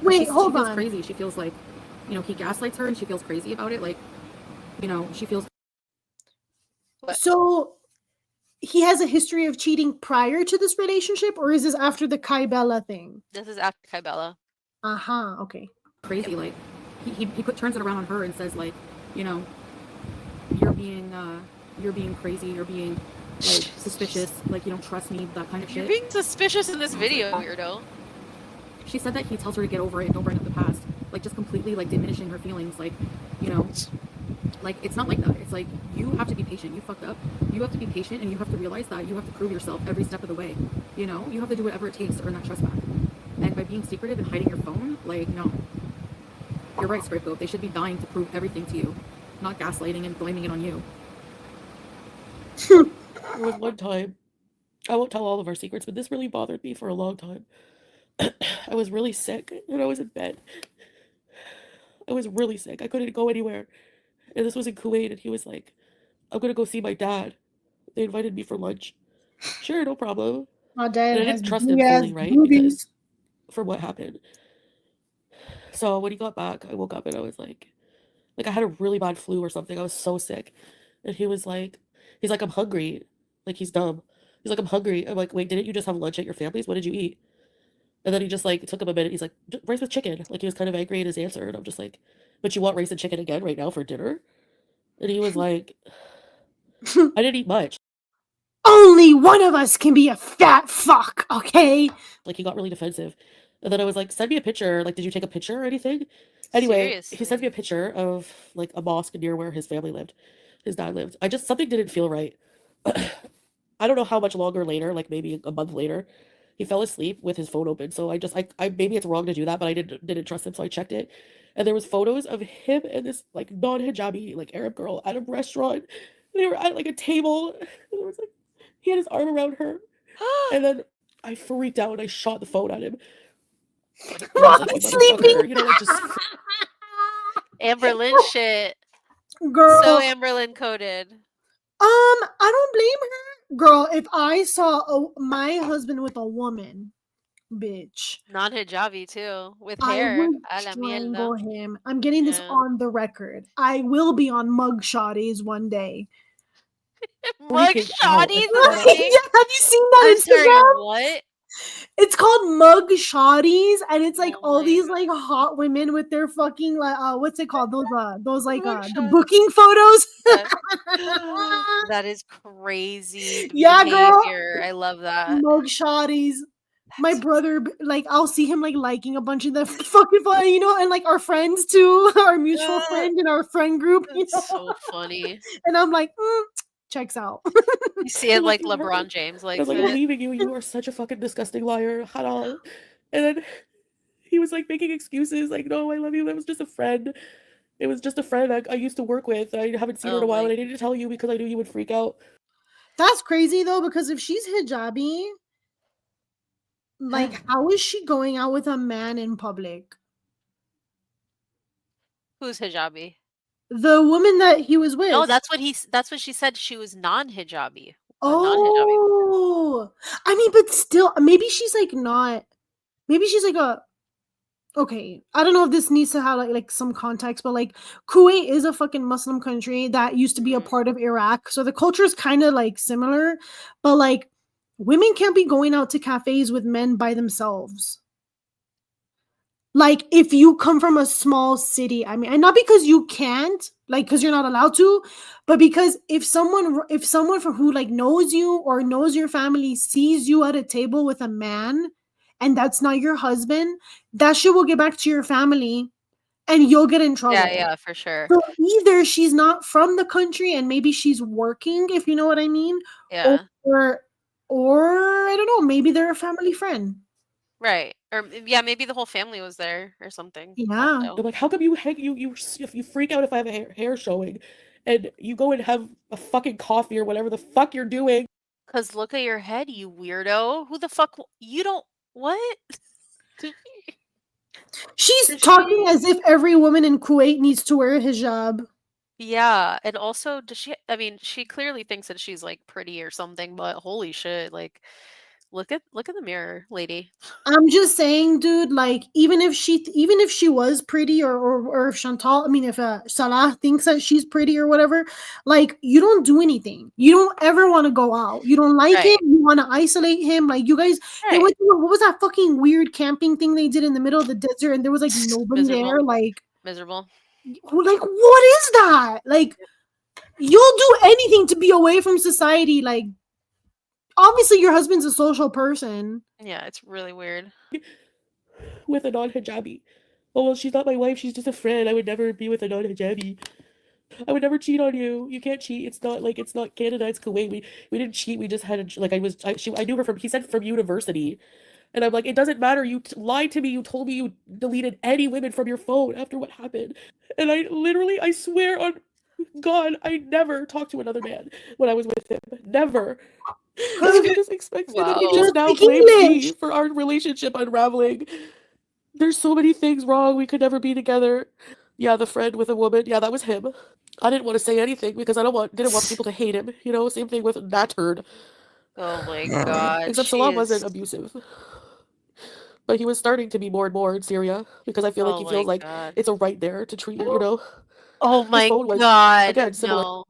Wait, She hold feels on. crazy. She feels like, you know, he gaslights her and she feels crazy about it. Like, you know, she feels. What? So he has a history of cheating prior to this relationship, or is this after the Kai Bella thing? This is after Kybella. Okay. Crazy. Like, he turns it around on her and says, like, you know, you're being crazy. You're being like suspicious, like you don't trust me, that kind of You're shit. being suspicious in this video, weirdo. She said that he tells her to get over it, don't bring up the past, like just completely like diminishing her feelings, like, you know, like it's not like that. It's like you have to be patient. You fucked up. You have to be patient, and you have to realize that you have to prove yourself every step of the way. You know, you have to do whatever it takes to earn that trust back. And by being secretive and hiding your phone, like no, you're right, Scripto. They should be dying to prove everything to you, not gaslighting and blaming it on you. There was one time, I won't tell all of our secrets, but this really bothered me for a long time. I was really sick and I was in bed. I was really sick. I couldn't go anywhere. And this was in Kuwait, and he was like, I'm gonna go see my dad. They invited me for lunch. Sure, no problem. My And dad I has didn't trust him big ass fully, right? boobies. Because from what happened. So when he got back, I woke up and I was like I had a really bad flu or something. I was so sick. And he's like, I'm hungry. Like, he's dumb. He's like, I'm hungry. I'm like, wait, didn't you just have lunch at your family's? What did you eat? And then he just like took him a minute. He's like, rice with chicken. Like, he was kind of angry in his answer. And I'm just like, but you want rice and chicken again right now for dinner? And he was like, I didn't eat much. Only one of us can be a fat fuck, okay? Like, he got really defensive. And then I was like, send me a picture. Like, did you take a picture or anything? Anyway, he sent me a picture of like a mosque near where his family lived. His dad lived. Something didn't feel right. I don't know how much longer later, like maybe a month later, he fell asleep with his phone open. So I maybe it's wrong to do that, but I didn't trust him, so I checked it. And there was photos of him and this like non-hijabi like Arab girl at a restaurant. They were at like a table. And there was like he had his arm around her. And then I freaked out and I shot the phone at him. And I was like, you motherfucker, you know, like just Amberlyn shit. Girl. So Amberlyn coded. I don't blame her. Girl, if I saw my husband with a woman, bitch. Non-hijabi too, with I hair. will A la strangle mierda. him. I'm getting this on the record. I will be on mugshotties one day. Mugshotties? Yeah, have you seen that I'm Instagram? sorry, what? It's called Mugshotties, and it's like Oh all these God. like hot women with their fucking like what's it called? Those like the booking photos. That is crazy Yeah, behavior. girl. I love that. Mugshotties. My brother, like, I'll see him like liking a bunch of the fucking fun, you know, and like our friends too, our mutual friend in our friend group. You know? That's so funny. And I'm like, checks out. You see it like LeBron James, like I was like, I'm leaving you. You are such a fucking disgusting liar. Haram. And then he was like making excuses, like, no, I love you. That was just a friend. It was just a friend I used to work with. I haven't seen her in a while, and I needed to tell you because I knew you would freak out. That's crazy though, because if she's hijabi, like, how is she going out with a man in public? Who's hijabi? The woman that he was with. No, that's what she said. She was non-hijabi. Oh, I mean, but still, maybe she's like not. Maybe she's like a. Okay, I don't know if this needs to have like some context, but like Kuwait is a fucking Muslim country that used to be a part of Iraq, so the culture is kind of like similar, but like women can't be going out to cafes with men by themselves. Like, if you come from a small city, I mean, and not because you can't, like, because you're not allowed to, but because if someone from who like knows you or knows your family sees you at a table with a man, and that's not your husband, that shit will get back to your family, and you'll get in trouble. Yeah, for sure. So either she's not from the country and maybe she's working, if you know what I mean, yeah, or I don't know, maybe they're a family friend. Right. Or yeah, maybe the whole family was there or something. Yeah. I'm like, how come you freak out if I have a hair showing, and you go and have a fucking coffee or whatever the fuck you're doing? Cause look at your head, you weirdo. Who the fuck? You don't what? She's talking as if every woman in Kuwait needs to wear a hijab. Yeah, and also does she? I mean, she clearly thinks that she's like pretty or something, but holy shit, like. Look at the mirror, lady. I'm just saying, dude, like even if she was pretty or if ChantEl, I mean if Salah thinks that she's pretty or whatever, like you don't do anything. You don't ever want to go out. You don't like it. You want to isolate him. Like you guys, they went to, what was that fucking weird camping thing they did in the middle of the desert and there was like nobody there. Like miserable. Like what is that? Like you'll do anything to be away from society. Like obviously your husband's a social person. Yeah, it's really weird. With a non-hijabi. Oh, well, she's not my wife. She's just a friend. I would never be with a non-hijabi. I would never cheat on you. You can't cheat. It's not Canada. It's Kuwait. We didn't cheat. We just had I knew her from, he said from university. And I'm like, it doesn't matter. You lied to me. You told me you deleted any women from your phone after what happened. And I swear on God, I never talked to another man when I was with him. Never. And he just expects me that he Wow. just now Speak blames me English. for our relationship unraveling. There's so many things wrong. We could never be together. Yeah, the friend with a woman. Yeah, that was him. I didn't want to say anything because I didn't want people to hate him. You know, same thing with that turd. Oh my god. Except She Salam is. wasn't abusive. But he was starting to be more and more in Syria because I feel like Oh he my feels like god. it's a right there to treat you, you know? Oh His my phone was, god. again, similar. No.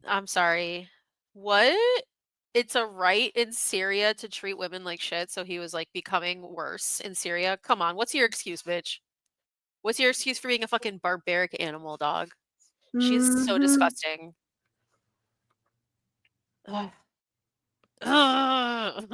I'm sorry. What? It's a right in Syria to treat women like shit, so he was like becoming worse in Syria. Come on, what's your excuse, bitch? What's your excuse for being a fucking barbaric animal, dog? She's so Mhm. disgusting. Ugh. Ugh.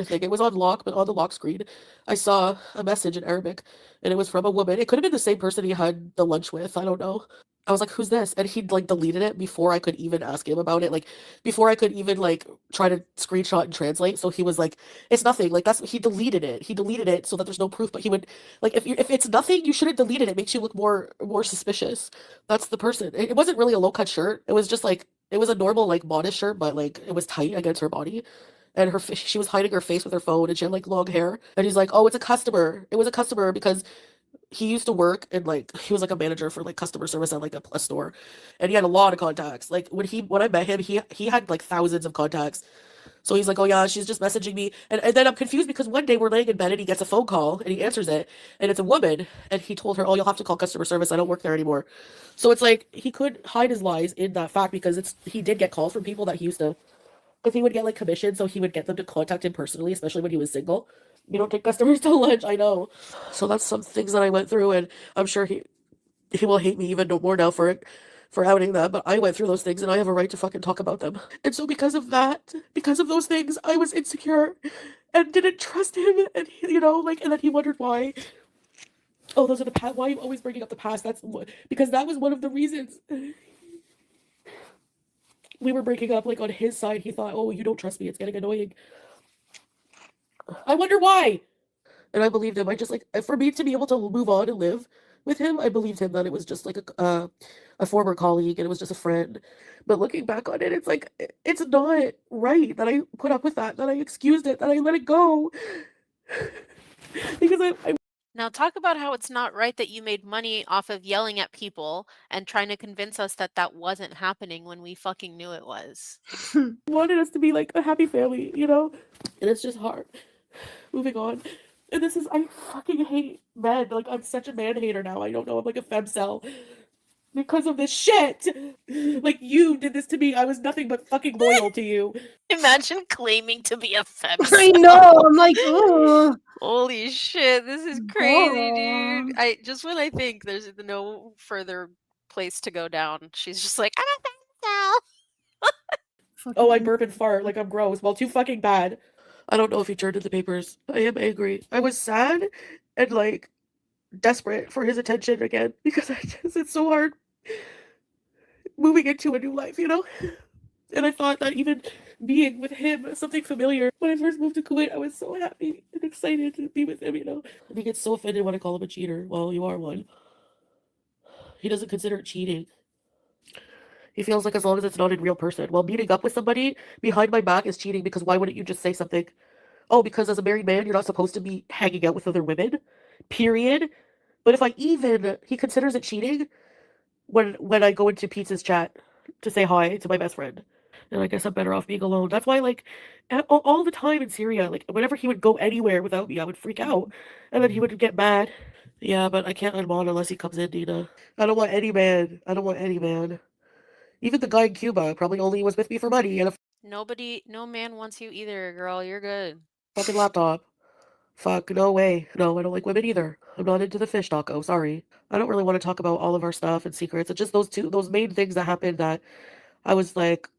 Thing. It was on lock, but on the lock screen, I saw a message in Arabic, and it was from a woman. It could have been the same person he had the lunch with. I don't know. I was like, "Who's this?" And he'd like deleted it before I could even ask him about it. Like before I could even like try to screenshot and translate. So he was like, "It's nothing." Like that's he deleted it. He deleted it so that there's no proof. But he would like if it's nothing, you shouldn't delete it. It makes you look more suspicious. That's the person. It wasn't really a low cut shirt. It was just like it was a normal like modest shirt, but like it was tight against her body. And she was hiding her face with her phone, and she had like long hair. And he's like, "Oh, it's a customer. It was a customer because he used to work and like he was like a manager for like customer service at like a store, and he had a lot of contacts. Like when I met him, he had like thousands of contacts. So he's like, "Oh yeah, she's just messaging me," and then I'm confused because one day we're laying in bed and he gets a phone call and he answers it, and it's a woman, and he told her, "Oh, you'll have to call customer service. I don't work there anymore." So it's like he could hide his lies in that fact because he did get calls from people that he used to. Because he would get like commission, so he would get them to contact him personally, especially when he was single. You don't take customers to lunch, I know. So that's some things that I went through, and I'm sure he will hate me even more now for it, for outing that. But I went through those things, and I have a right to fucking talk about them. And so because of that, because of those things, I was insecure and didn't trust him, and you know, like, and then he wondered why. Oh, those are the past. Why are you always bringing up the past? Because that was one of the reasons. We were breaking up, like on his side, he thought, "Oh, you don't trust me. It's getting annoying." I wonder why. And I believed him. I just like for me to be able to move on and live with him, I believed him that it was just like a former colleague and it was just a friend. But looking back on it, it's like it's not right that I put up with that, that I excused it, that I let it go. Because I Now talk about how it's not right that you made money off of yelling at people and trying to convince us that that wasn't happening when we fucking knew it was. wanted us to be like a happy family, you know? And it's just hard. Moving on. And I fucking hate men. Like, I'm such a man hater now. I don't know. I'm like a femcel because of this shit. Like, you did this to me. I was nothing but fucking loyal to you. Imagine claiming to be a I femcel. know. I'm like, oh. Holy shit, this is crazy, dude. God. I just when I think there's no further place to go down, she's just like, I'm a femcel. Oh, I Fucking burp and fart like I'm gross. Well, too fucking bad. I don't know if he turned in the papers. I am angry. I was sad and like desperate for his attention again because it's so hard moving into a new life, you know? And I thought that even being with him, something familiar. When I first moved to Kuwait, I was so happy and excited to be with him, you know? And he gets so offended when I call him a cheater. Well, you are one. He doesn't consider it cheating. He feels like as long as it's not in real person. Well, meeting up with somebody behind my back is cheating because why wouldn't you just say something? Oh, because as a married man, you're not supposed to be hanging out with other women. Period. But if he considers it cheating when I go into Pete's chat to say hi to my best friend. And I guess I'm better off being alone. That's why, like, all the time in Syria, like, whenever he would go anywhere without me, I would freak out. And then he would get mad. Yeah, but I can't unbond unless he comes in, Nina. I don't want any man. I don't want any man. Even the guy in Cuba probably only was with me for money and a No man wants you either, girl. You're good. fucking laptop. Fuck, no way. No, I don't like women either. I'm not into the fish taco, sorry. I don't really want to talk about all of our stuff and secrets. It's just those main things that happened that I was like,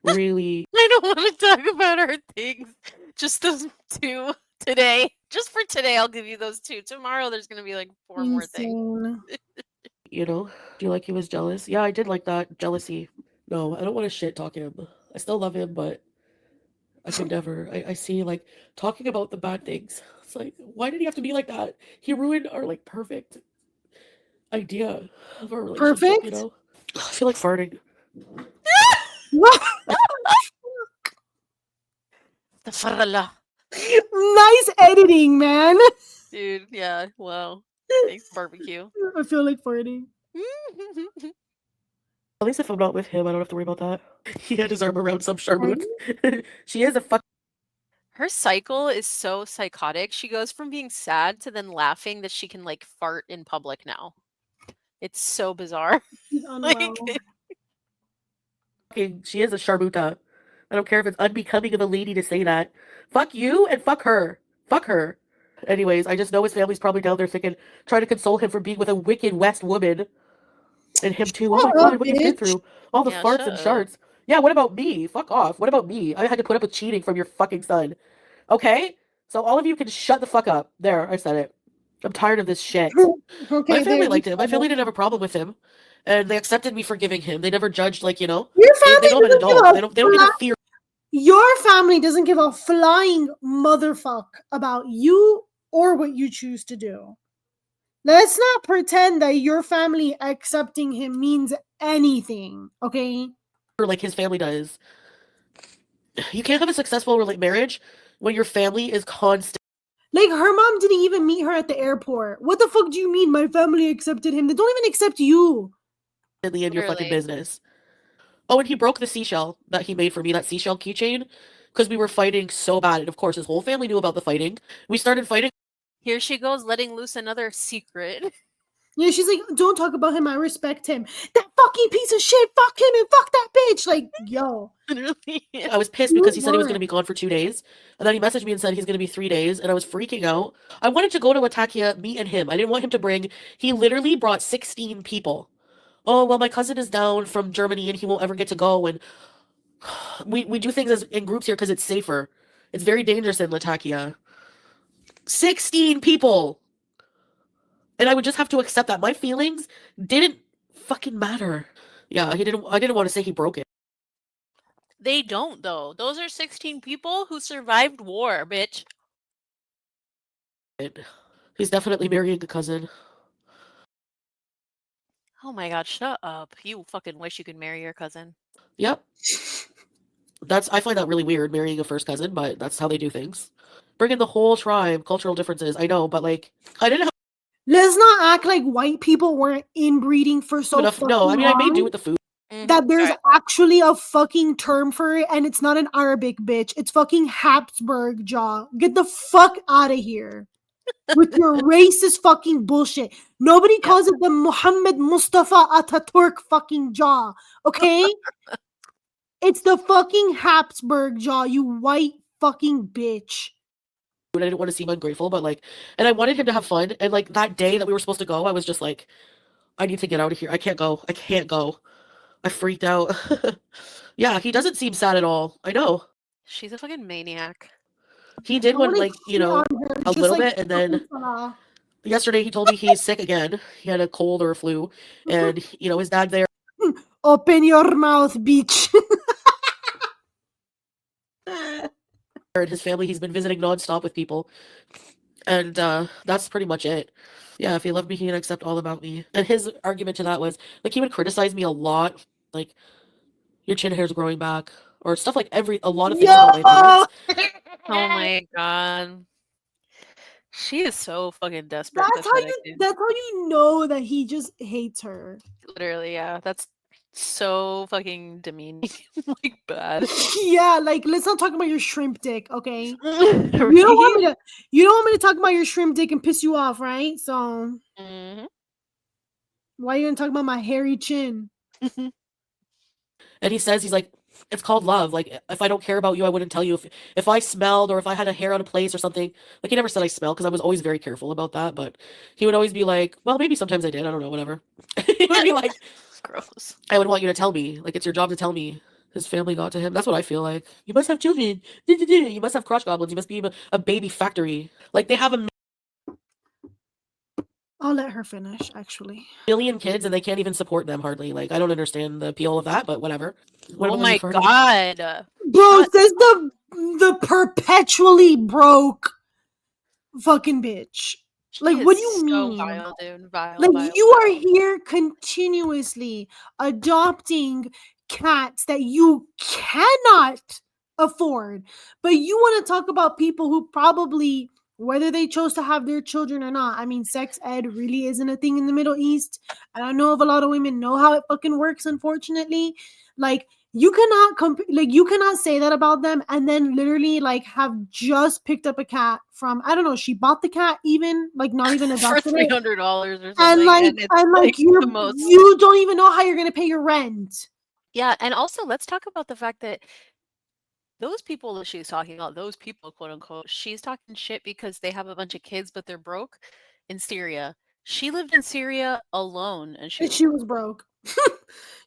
really. I don't want to talk about our things. Just those 2 today. Just for today, I'll give you those 2. Tomorrow, there's gonna be like 4 more things. Insane. You know, do you like he was jealous? Yeah, I did like that jealousy. No, I don't want to shit talk him. I still love him, but I could never. I see like talking about the bad things. It's like, why did he have to be like that? He ruined our like perfect idea of our relationship, you Perfect? know? I feel like farting. What? Astaghfirullah. Nice editing, man. Dude, yeah, wow. Thanks, barbecue. I feel like farting. At least if I'm not with him, I don't have to worry about that. He had his arm around some Charmoot. She is a fuck. Her cycle is so psychotic. She goes from being sad to then laughing that she can like fart in public now. It's so bizarre. He's Like, unwell. She is a Charmuta. I don't care if it's unbecoming of a lady to say that. Fuck you and fuck her. Fuck her. Anyways, I just know his family's probably down there thinking, trying to console him for being with a wicked West woman. And him too. Oh my Shut god, up, what you've been bitch. through. All the Yeah, farts shut and up. sharts. Yeah, what about me? Fuck off. What about me? I had to put up with cheating from your fucking son. Okay? So all of you can shut the fuck up. There, I said it. I'm tired of this shit. Okay, My family there liked you him. My go. family didn't have a problem with him. And they accepted me for giving him. They never judged, like, you know. Your They family know I'm an doesn't give adult. a They don't get fly- to fear Your family doesn't give a flying motherfuck about you or what you choose to do. Let's not pretend that your family accepting him means anything, okay? like his family does. You can't have a successful marriage when your family is constantly Like, her mom didn't even meet her at the airport. What the fuck do you mean my family accepted him? They don't even accept you. in your fucking Literally. business. Oh, and he broke the seashell that he made for me, that seashell keychain, because we were fighting so bad. And of course, his whole family knew about the fighting. We started fighting. Here she goes, letting loose another secret. Yeah, she's like, don't talk about him. I respect him. That fucking piece of shit. Fuck him and fuck that bitch. Like, yo. Literally. I was pissed because he said he was What? going to be gone for 2 days. And then he messaged me and said he's going to be 3 days. And I was freaking out. I wanted to go to Latakia, me and him. I didn't want him to bring. He literally brought 16 people. Oh, well, my cousin is down from Germany and he won't ever get to go. And we do things in groups here because it's safer. It's very dangerous in Latakia. 16 people. And I would just have to accept that my feelings didn't fucking matter. Yeah, I didn't want to say he broke it. They don't, though. Those are 16 people who survived war, bitch. He's definitely marrying a cousin. Oh my god, shut up. You fucking wish you could marry your cousin. Yep. I find that really weird, marrying a first cousin, but that's how they do things. Bring in the whole tribe, cultural differences. I know, but like, I didn't have Let's not act like white people weren't inbreeding for so enough. fucking No, I mean, I made long. do with the food. That there's Sorry. actually a fucking term for it, and it's not an Arabic, bitch. It's fucking Habsburg jaw. Get the fuck out of here with your racist fucking bullshit. Nobody calls it the Muhammad Mustafa Ataturk fucking jaw, okay? It's the fucking Habsburg jaw, you white fucking bitch. I didn't want to seem ungrateful, but like, and I wanted him to have fun. And like that day that we were supposed to go, I was just like, I need to get out of here. I can't go. I can't go. I freaked out. Yeah, he doesn't seem sad at all. I know. She's a fucking maniac. He did I one, wanna like, you shit know, on her, a just little like bit, and then fucking Salah. yesterday he told me he's sick again. He had a cold or a flu, and you know his dad there. Open your mouth, bitch. And his family, he's been visiting nonstop with people, and that's pretty much it. Yeah, if he loved me, he would accept all about me. And his argument to that was like he would criticize me a lot, like your chin hair's growing back, or stuff like a lot of things about my Yo! appearance. Oh my god. She is so fucking desperate. That's how pathetic, you dude. that's how you know that he just hates her. Literally, yeah. That's so fucking demeaning. Like bad. Yeah, like let's not talk about your shrimp dick, okay? Right? You don't want me to talk about your shrimp dick and piss you off, right? So Mhm. why are you gonna talk about my hairy chin? And he says he's like, it's called love. Like if I don't care about you, I wouldn't tell you. If I smelled or if I had a hair out of place or something. Like he never said I smell because I was always very careful about that. But he would always be like, well, maybe sometimes I did. I don't know, whatever. He would be like, Gross. I would want you to tell me. Like it's your job to tell me. His family got to him. That's what I feel like. You must have children. You must have crotch goblins. You must be a baby factory. Like, they have a I'll let her finish, actually. million kids and they can't even support them hardly. Like, I don't understand the appeal of that, but whatever. What Oh about my you, Ferdy? god. Bro, Shut- says the perpetually broke fucking bitch. she Like, what do is you so mean? vile, dude. Vile, Like, vile, you are vile. here continuously adopting cats that you cannot afford, but you want to talk about people who probably, whether they chose to have their children or not. I mean, sex ed really isn't a thing in the Middle East. I don't know if a lot of women know how it fucking works, unfortunately. Like, you cannot you cannot say that about them and then literally like have just picked up a cat from, I don't know, she bought the cat, even like not even For adopted it, $300 or and something, like and it's like you the most. you don't even know how you're gonna pay your rent. Yeah, and also let's talk about the fact that those people that she's talking about, those people, quote unquote, she's talking shit because they have a bunch of kids, but they're broke in Syria. She lived in Syria alone, and she And was she was broke.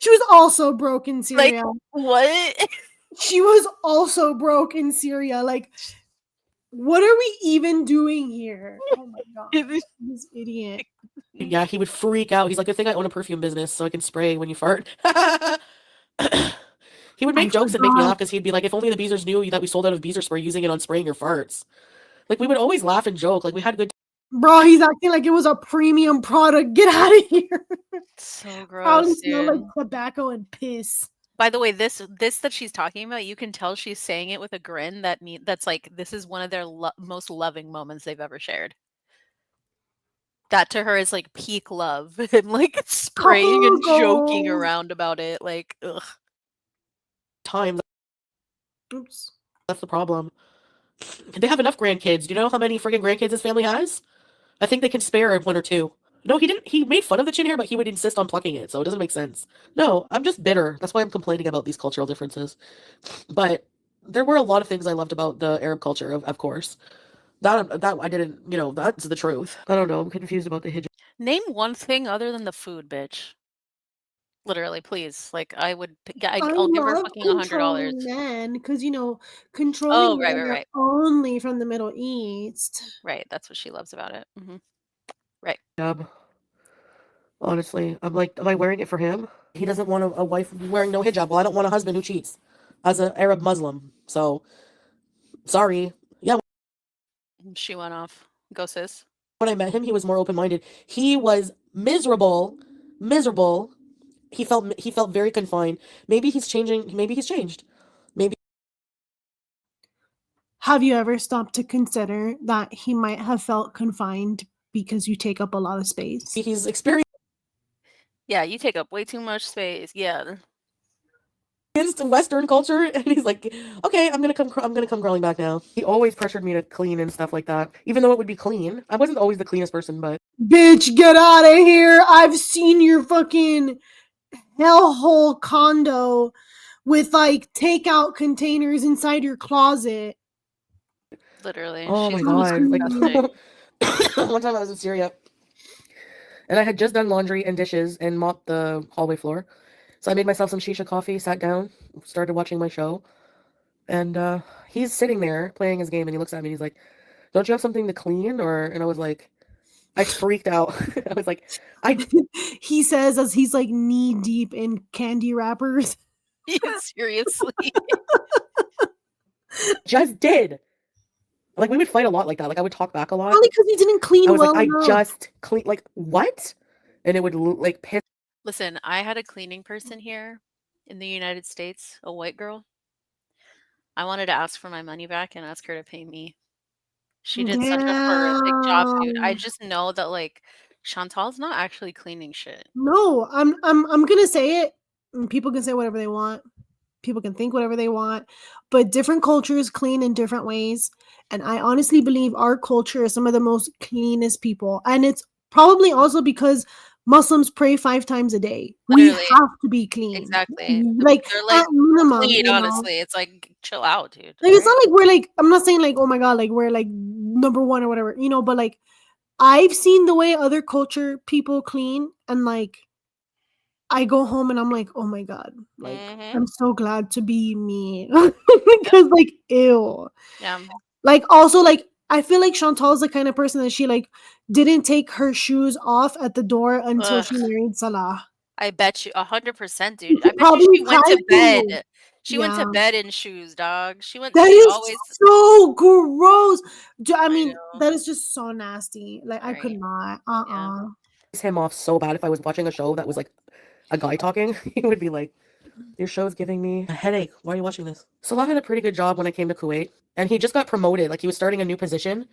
She was also broke in like, Syria. what? She was also broke in Syria. Like, what are we even doing here? Oh my god, this idiot. Yeah, he would freak out. He's like, good thing I own a perfume business so I can spray when you fart. He would make jokes and make me laugh because he'd be like, if only the Beezers knew that we sold out of Beezer spray using it on spraying your farts. Like, we would always laugh and joke. Like, we had good Bro, he's acting like it was a premium product. Get out of here. So Probably gross, smell like dude. tobacco and piss. By the way, this that she's talking about, you can tell she's saying it with a grin that's like this is one of their most loving moments they've ever shared. That to her is like peak love and like spraying and Couple joking goals. around about it. Like, ugh. time. Oops. That's the problem. They have enough grandkids. Do you know how many friggin' grandkids his family has? I think they can spare one or two. No, he didn't. He made fun of the chin hair, but he would insist on plucking it, so it doesn't make sense. No, I'm just bitter. That's why I'm complaining about these cultural differences. But there were a lot of things I loved about the Arab culture, of course. That I didn't, that's the truth. I don't know. I'm confused about the hijab. Name one thing other than the food, bitch. Literally, please. Like, I'll give her love fucking $100. controlling men because controlling Oh, right, men right, are right. only from the Middle East. Right, that's what she loves about it. Right. Honestly, I'm like, am I wearing it for him? He doesn't want a wife wearing no hijab. Well, I don't want a husband who cheats as an Arab Muslim. So, sorry. Yeah, She went off. Go, sis. when I met him, he was more open-minded. He was miserable. He felt very confined. Maybe he's changing. Maybe he's changed. Maybe Have you ever stopped to consider that he might have felt confined because you take up a lot of space? he's experienced Yeah, you take up way too much space. Yeah. Western culture, and he's like, okay, I'm gonna come crawling back now. He always pressured me to clean and stuff like that, even though it would be clean. I wasn't always the cleanest person, but Bitch, get out of here. I've seen your fucking hellhole condo with like takeout containers inside your closet. Literally. oh my She's god, like disgusting. one time I was in Syria, and I had just done laundry and dishes and mopped the hallway floor. So I made myself some shisha coffee, sat down, started watching my show, and he's sitting there playing his game, and he looks at me and he's like, "Don't you have something to clean?" And I was like, I freaked out. I was like, I He says as he's like knee deep in candy wrappers. Seriously. just did. Like, we would fight a lot like that. Like, I would talk back a lot. Probably because he didn't clean I was well like, I enough. just clean. Like, what? And it would like piss. Listen, I had a cleaning person here in the United States, a white girl. I wanted to ask for my money back and ask her to pay me. She did such a horrific job, dude. I Damn. just know that like Chantal's not actually cleaning shit. No, I'm gonna say it. And people can say whatever they want. People can think whatever they want, but different cultures clean in different ways. And I honestly believe our culture is some of the most cleanest people. And it's probably also because Muslims pray 5 times a day. Literally. We have to be clean. Exactly. Like They're like at minimum, clean, you know? honestly. It's like chill out, dude. Like it's not like we're like, I'm not saying like, oh my god, like we're like number one or whatever, but like I've seen the way other culture people clean, and like I go home and I'm like, oh my God, like Mhm. I'm so glad to be me. Because like, ew. Yeah. Like also like I feel like Chantal is the kind of person that she like didn't take her shoes off at the door until Ugh. she married Salah. I bet you 100%, She dude. I bet you probably she went tried to to. bed. She went to Yeah. bed in shoes, dog. That She is always so gross. I I mean, know. that is just so nasty. Like I could Right. not. Yeah. Him off so bad if I was watching a show that was like a guy talking. He would be like, your show's giving me a headache. Why are you watching this? Salah had a pretty good job when I came to Kuwait, and he just got promoted. Like he was starting a new position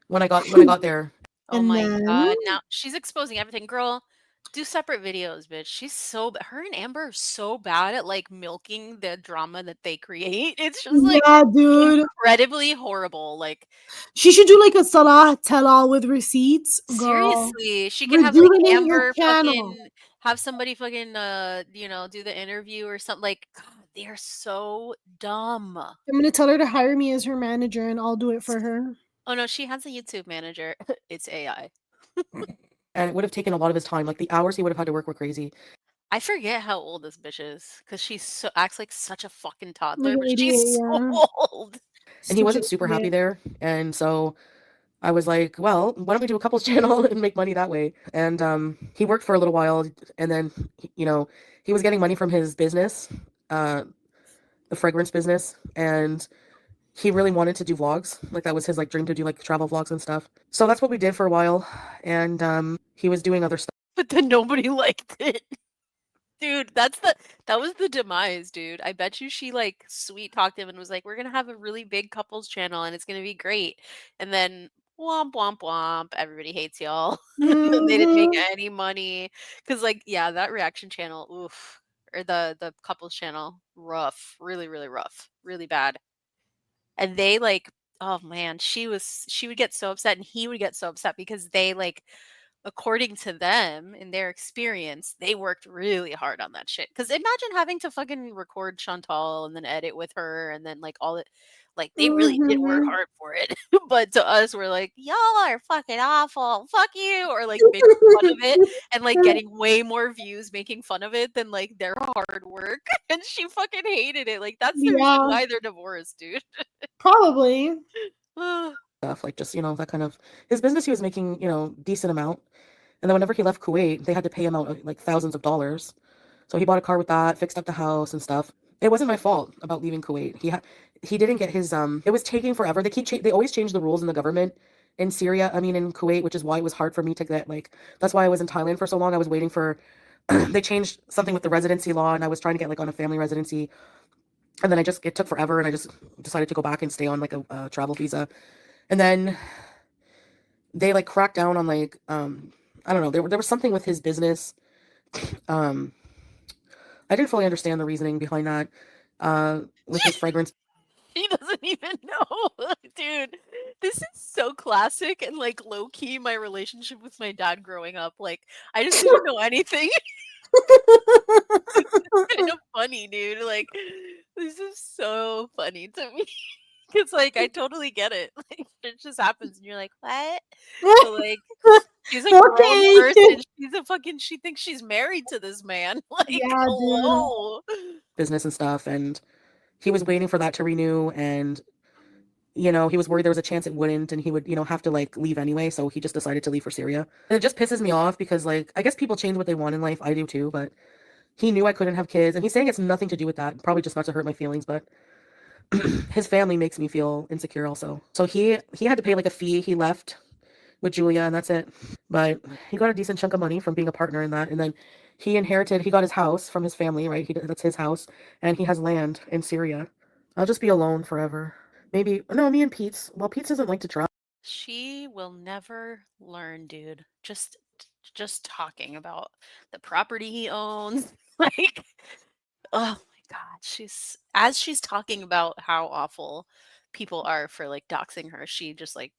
when I got there. Oh And my then God. Now she's exposing everything. Girl, do separate videos, bitch. Her and Amber are so bad at like milking the drama that they create. It's just like yeah, dude. incredibly horrible. Like She should do like a Salah tell all with receipts, girl. seriously, she can have like Rejuvenate your Amber channel. fucking have somebody fucking do the interview or something. Like God, they're so dumb. I'm gonna tell her to hire me as her manager and I'll do it for her. Oh no, she has a YouTube manager. It's AI. And it would have taken a lot of his time. Like the hours he would have had to work were crazy. I forget how old this bitch is because acts like such a fucking Like toddler, an but she's idiot, so yeah. old. And he Stupid wasn't super happy idiot. there. And so I was like, well, why don't we do a couples channel and make money that way? And he worked for a little while, and then he was getting money from his business, the fragrance business, and he really wanted to do vlogs. Like that was his like dream to do like travel vlogs and stuff. So that's what we did for a while. And he was doing other stuff. But then nobody liked it. Dude, that was the demise, dude. I bet you she like sweet talked him and was like, "We're gonna have a really big couples channel and it's gonna be great." And then womp womp womp, everybody hates y'all. And they didn't make Mhm. any money because, like, yeah, that reaction channel, oof, or the couples channel, rough, really, really rough, really bad. And they like, oh man, she would get so upset and he would get so upset because they like according to them in their experience, they worked really hard on that shit. Because imagine having to fucking record Chantal and then edit with her and then like all it, like they really did work Mhm. hard for it. But to us, we're like, y'all are fucking awful, fuck you, or like making fun of it and like getting way more views making fun of it than like their hard work. And she fucking hated it. Like that's the reason Yeah, why they're divorced, dude. probably. Stuff. Like just that kind of his business. He was making decent amount. And then whenever he left Kuwait, they had to pay him out like thousands of dollars. So he bought a car with that, fixed up the house and stuff. It wasn't my fault about leaving Kuwait. He didn't get his It was taking forever. They always change the rules in the government in Syria. I mean in Kuwait, which is why it was hard for me to get that's why I was in Thailand for so long. I was waiting for they changed something with the residency law and I was trying to get like on a family residency. And then it took forever and I just decided to go back and stay on like a travel visa. And then they like cracked down on I don't know, there was something with his business. Um I didn't fully understand the reasoning behind that. With his fragrance. He doesn't even know. Dude, this is so classic and like low key my relationship with my dad growing up. Like, I just didn't know anything. Kind of funny, dude. Like, this is so funny to me. It's like I totally get it. Like, it just happens, and you're like, what? But like, she's a grown Okay. person. She thinks she's married to this man. Like, Yeah, dude. hello. Business and stuff, and he was waiting for that to renew, and he was worried there was a chance it wouldn't, and he would have to like leave anyway, so he just decided to leave for Syria. And it just pisses me off because like I guess people change what they want in life. I do too, but he knew I couldn't have kids, and he's saying it's nothing to do with that, probably just not to hurt my feelings, but his family makes me feel insecure also. So he had to pay like a fee. He left with Julia, and that's it. But he got a decent chunk of money from being a partner in that, and then he got his house from his family, right? That's his house, and he has land in Syria. I'll just be alone forever. Maybe no, me and Pete's. Well, Pete's doesn't like to travel. She will never learn, dude. Just talking about the property he owns. Like, oh my God. She's talking about how awful people are for like doxing her, she just like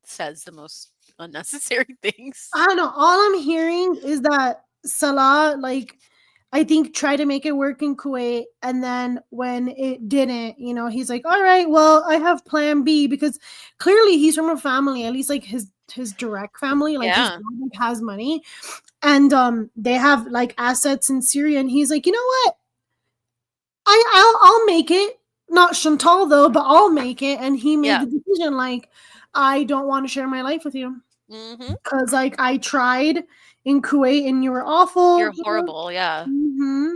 says the most unnecessary things. I don't know. All I'm hearing is that Salah, like, I think try to make it work in Kuwait, and then when it didn't, he's like, all right, well, I have plan B, because clearly he's from a family, at least like his direct family, like his Yeah. dad has money, and they have like assets in Syria, and he's like, you know what? I'll make it. Not ChantEl though, but I'll make it. And he made Yeah. the decision, like, I don't want to share my life with you. Mm-hmm. Because like I tried in Kuwait and you were awful. You're horrible. Yeah. Mm-hmm.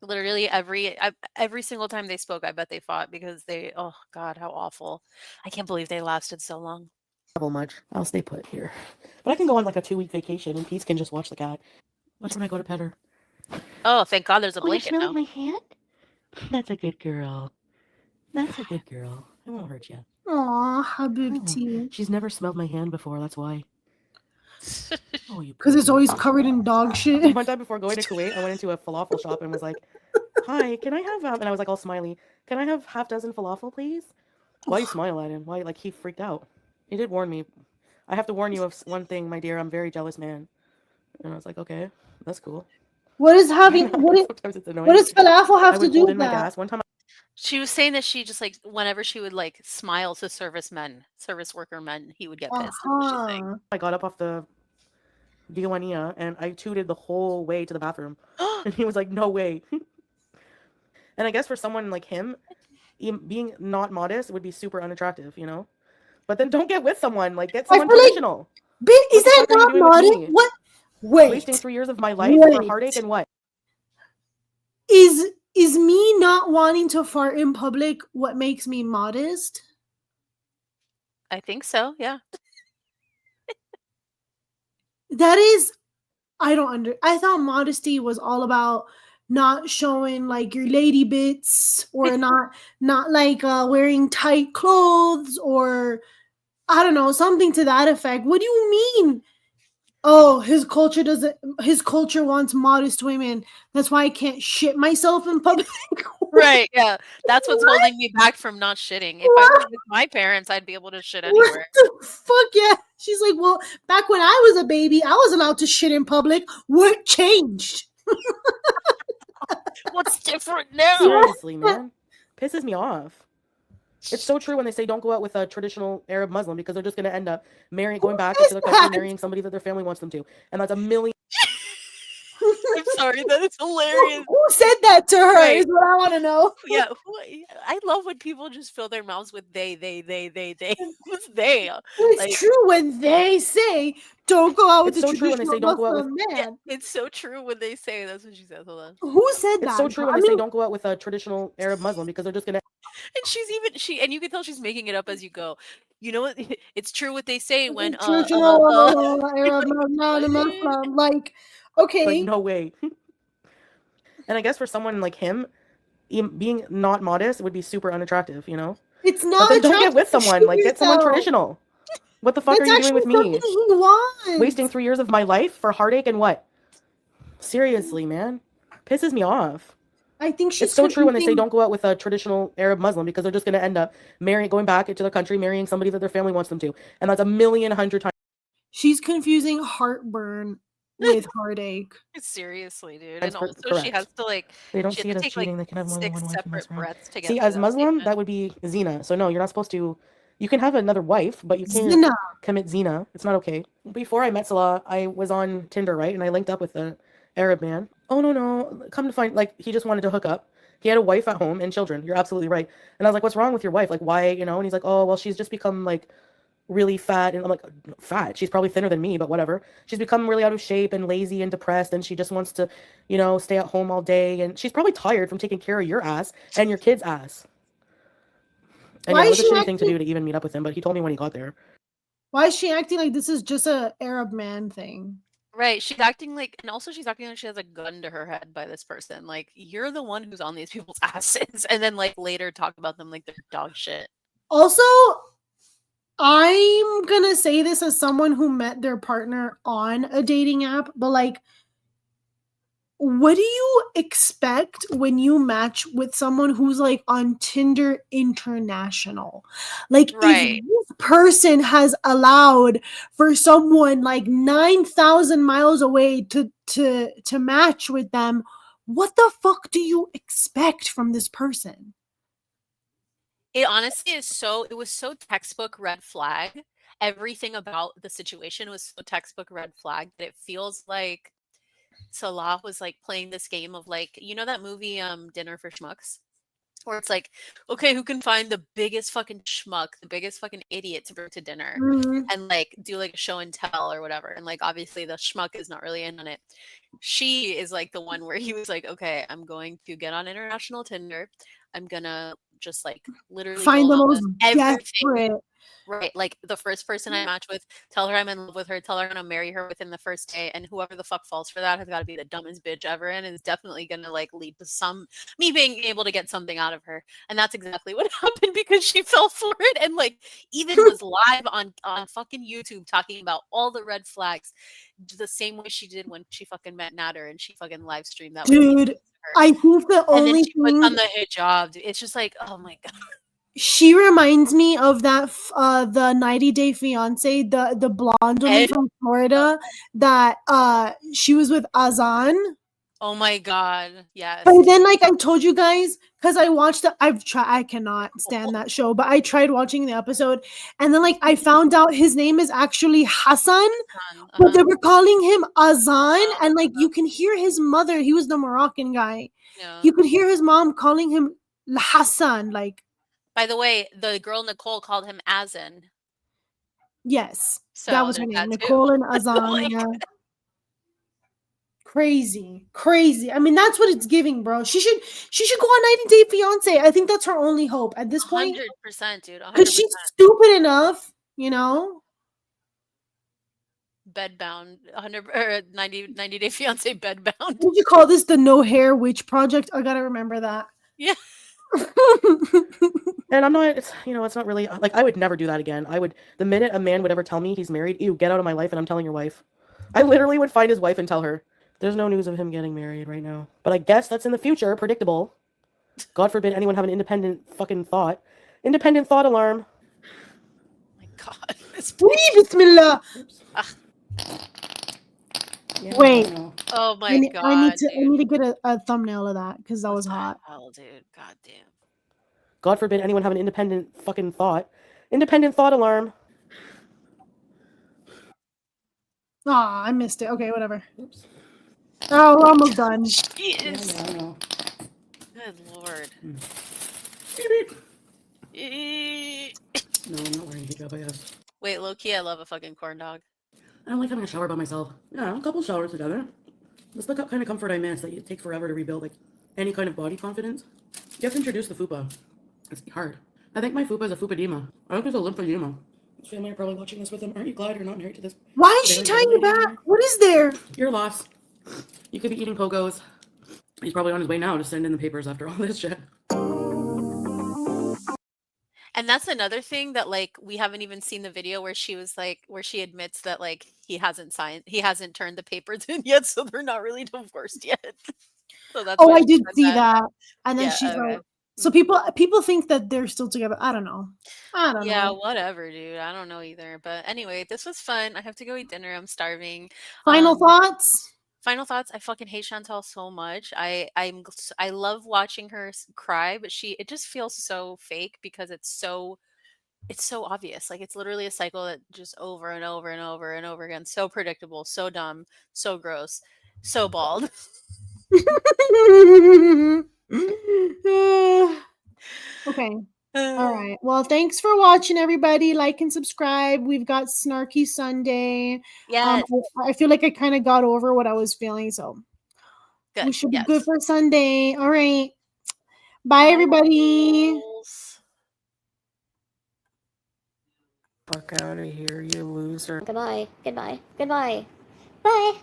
Literally every single time they spoke, I bet they fought because oh God, how awful. I can't believe they lasted so long. Travel much. I'll stay put here. But I can go on like a 2-week vacation and Peace can just watch the cat. Watch when I go to pet her. Oh, thank God there's a Oh, you blanket smell now. my hand? That's a good girl. That's a good girl. I won't hurt you. Aw, Habibti. She's never smelled my hand before, that's why. Oh, you Because it's pussy. always covered in dog shit. One time before going to Kuwait, I went into a falafel shop and was like, hi, can I have, and I was like all smiley, can I have half dozen falafel, please? Why you smile at him? Why, like, he freaked out. He did warn me. I have to warn you of one thing, my dear, I'm a very jealous man. And I was like, okay, that's cool. What is having, Sometimes it's annoying. what does falafel have I to would do hold with in my that? gas. One time She was saying that she just like whenever she would like smile to service worker men, he would get pissed. That's what she's saying. I got up off the Diwania and I tooted the whole way to the bathroom. And he was like, no way. And I guess for someone like him, being not modest would be super unattractive, But then don't get with someone. Like, get someone traditional. Is that not modest? What? Wait. Wasting 3 years of my life for heartache and what? Is me not wanting to fart in public what makes me modest? I think so, yeah. That is, I thought modesty was all about not showing like your lady bits, or not like wearing tight clothes, or I don't know, something to that effect. What do you mean? Oh, his culture wants modest women. That's why I can't shit myself in public. Right, yeah. That's what's holding me back from not shitting. If I were with my parents, I'd be able to shit anywhere. What the fuck, yeah. She's like, well, back when I was a baby, I was allowed to shit in public. What changed? What's different now? Seriously, man. Pisses me off. It's so true when they say don't go out with a traditional Arab Muslim because they're just going to end up going back into the country, marrying somebody that their family wants them to. And that's a million. I'm sorry, that is hilarious. Who said that to her? Right. Is what I want to know. Yeah, I love when people just fill their mouths with they. Who's they? It's Like, true when they say don't go out with It's the so true when they say traditional don't go out with. Muslim yeah, man. it's so true when they say. That's what she says. Hold on. Who said that? It's so true when they say don't go out with a traditional Arab Muslim because they're just going to. And and you can tell she's making it up as you go. You know what? It's true what they say when traditional Arab Muslim, like, okay. Like, no way. And I guess for someone like him, being not modest would be super unattractive, It's not. But then don't get with someone. Like, get someone traditional. What the fuck That's are you doing with me? He wants. Wasting 3 years of my life for heartache and what? Seriously, man. Pisses me off. I think she's It's so true when they say don't go out with a traditional Arab Muslim because they're just going to end up going back into their country, marrying somebody that their family wants them to. And that's 1,100,000 times. She's confusing heartburn with heartache. Seriously, dude. That's And also correct. she has to like They don't she see has it to as take, like, cheating. They can have more than 6 one wife and mess separate around. breaths to get See, to as that Muslim, statement. that would be zina. So no, you're not supposed to. You can have another wife, but you can't Zina. commit zina. It's not okay. Before I met Salah, I was on Tinder, right? And I linked up with an Arab man. Oh, no. Come to find, like, he just wanted to hook up. He had a wife at home and children. You're absolutely right. And I was like, what's wrong with your wife? Like, why, And he's like, oh, well, she's just become, like, really fat. And I'm like, fat? She's probably thinner than me, but whatever. She's become really out of shape and lazy and depressed. And she just wants to, stay at home all day. And she's probably tired from taking care of your ass and your kid's ass. And Why it is was a she shitty thing to do to even meet up with him, but he told me when he got there. Why is she acting like this is just a Arab man thing? Right. She's acting like she has a gun to her head by this person. Like, you're the one who's on these people's asses, and then like later talk about them like they're dog shit. Also, I'm gonna say this as someone who met their partner on a dating app, but like, what do you expect when you match with someone who's like on Tinder International? Like, Right. if this person has allowed for someone like 9,000 miles away to match with them, what the fuck do you expect from this person? It honestly is so, it was so textbook red flag. Everything about the situation was so textbook red flag that it feels like Salah was like playing this game of like, you know that movie Dinner for Schmucks? Where it's like, okay, who can find the biggest fucking schmuck, the biggest fucking idiot to bring to dinner and like do like a show and tell or whatever. And like obviously the schmuck is not really in on it. She is like the one where he was like, okay, I'm going to get on international Tinder. I'm gonna just like literally Find go the on most everything. desperate. Right, like the first person I match with, tell her I'm in love with her, tell her I'm gonna marry her within the first day, and whoever the fuck falls for that has got to be the dumbest bitch ever, and is definitely gonna like lead to me being able to get something out of her, and that's exactly what happened because she fell for it, and like even was live on fucking YouTube talking about all the red flags, the same way she did when she fucking met Nader and she fucking live streamed that. Dude, I think the and then only she puts thing on the hijab. Dude. It's just like, oh my god. she reminds me of that the 90 Day Fiance, the blonde woman from Florida that she was with Azan. Oh my god, yes. But then like I told you guys, because I watched I cannot stand that show, but I tried watching the episode, and then like I found out his name is actually Hassan, but they were calling him Azan, and like you can hear his mother, he was the Moroccan guy. Yeah. You could hear his mom calling him Hassan, like. By the way, the girl Nicole called him Azan. Yes, So that was her there's name, that Nicole too. and Azan. Like- Yeah. Crazy. I mean, that's what it's giving, bro. She should go on 90 Day Fiance. I think that's her only hope at this point. 100%, dude. 100%. Because she's stupid enough, you know. Bedbound, 100 or 90 Day Fiance bedbound. What did you call this? The No Hair Witch Project? I gotta remember that. Yeah. And I'm not, it's not really, like, I would never do that again. The minute a man would ever tell me he's married, ew, get out of my life, and I'm telling your wife. I literally would find his wife and tell her. There's no news of him getting married right now. But I guess that's in the future, predictable. God forbid anyone have an independent fucking thought. Independent thought alarm. Oh my god. Bismillah. Yeah, Wait. Oh my god. I need to get a thumbnail of that because that was hot. Hell, dude. God damn. God forbid anyone have an independent fucking thought. Independent thought alarm. Aw, I missed it. Okay, whatever. Oops. Oh, we're almost done. Jeez. Yeah, I know. Good lord. No, I'm not wearing hijab, I guess. Wait, low-key, I love a fucking corn dog. I don't like having a shower by myself. Yeah, a couple showers together. That's the kind of comfort I miss. Like, it takes forever to rebuild like any kind of body confidence. You have to introduce the fupa. It's hard. I think my fupa is a fupadema. I think it's a lymphedema. His family are probably watching this with him. Aren't you glad you're not married to this? Why is she tying you back? What is there? Your loss. You could be eating pogos. He's probably on his way now to send in the papers after all this shit. And that's another thing that like we haven't even seen the video where she admits that like he hasn't turned the papers in yet, so they're not really divorced yet. So that's I did see that. And then Yeah, she's okay. like, so people think that they're still together. I don't know. Yeah, whatever, dude. I don't know either. But anyway, this was fun. I have to go eat dinner. I'm starving. Final thoughts? Final thoughts. I fucking hate ChantEl so much. I love watching her cry, but it just feels so fake because it's so obvious. Like it's literally a cycle that just over and over and over and over again. So predictable, so dumb, so gross, so bald. Okay. All right. Well, thanks for watching, everybody. Like and subscribe. We've got Snarky Sunday. Yes. I feel like I kind of got over what I was feeling, so Good. we should be good for Sunday. All right. Bye, everybody. Fuck out of here, you loser. Goodbye. Goodbye. Goodbye. Bye.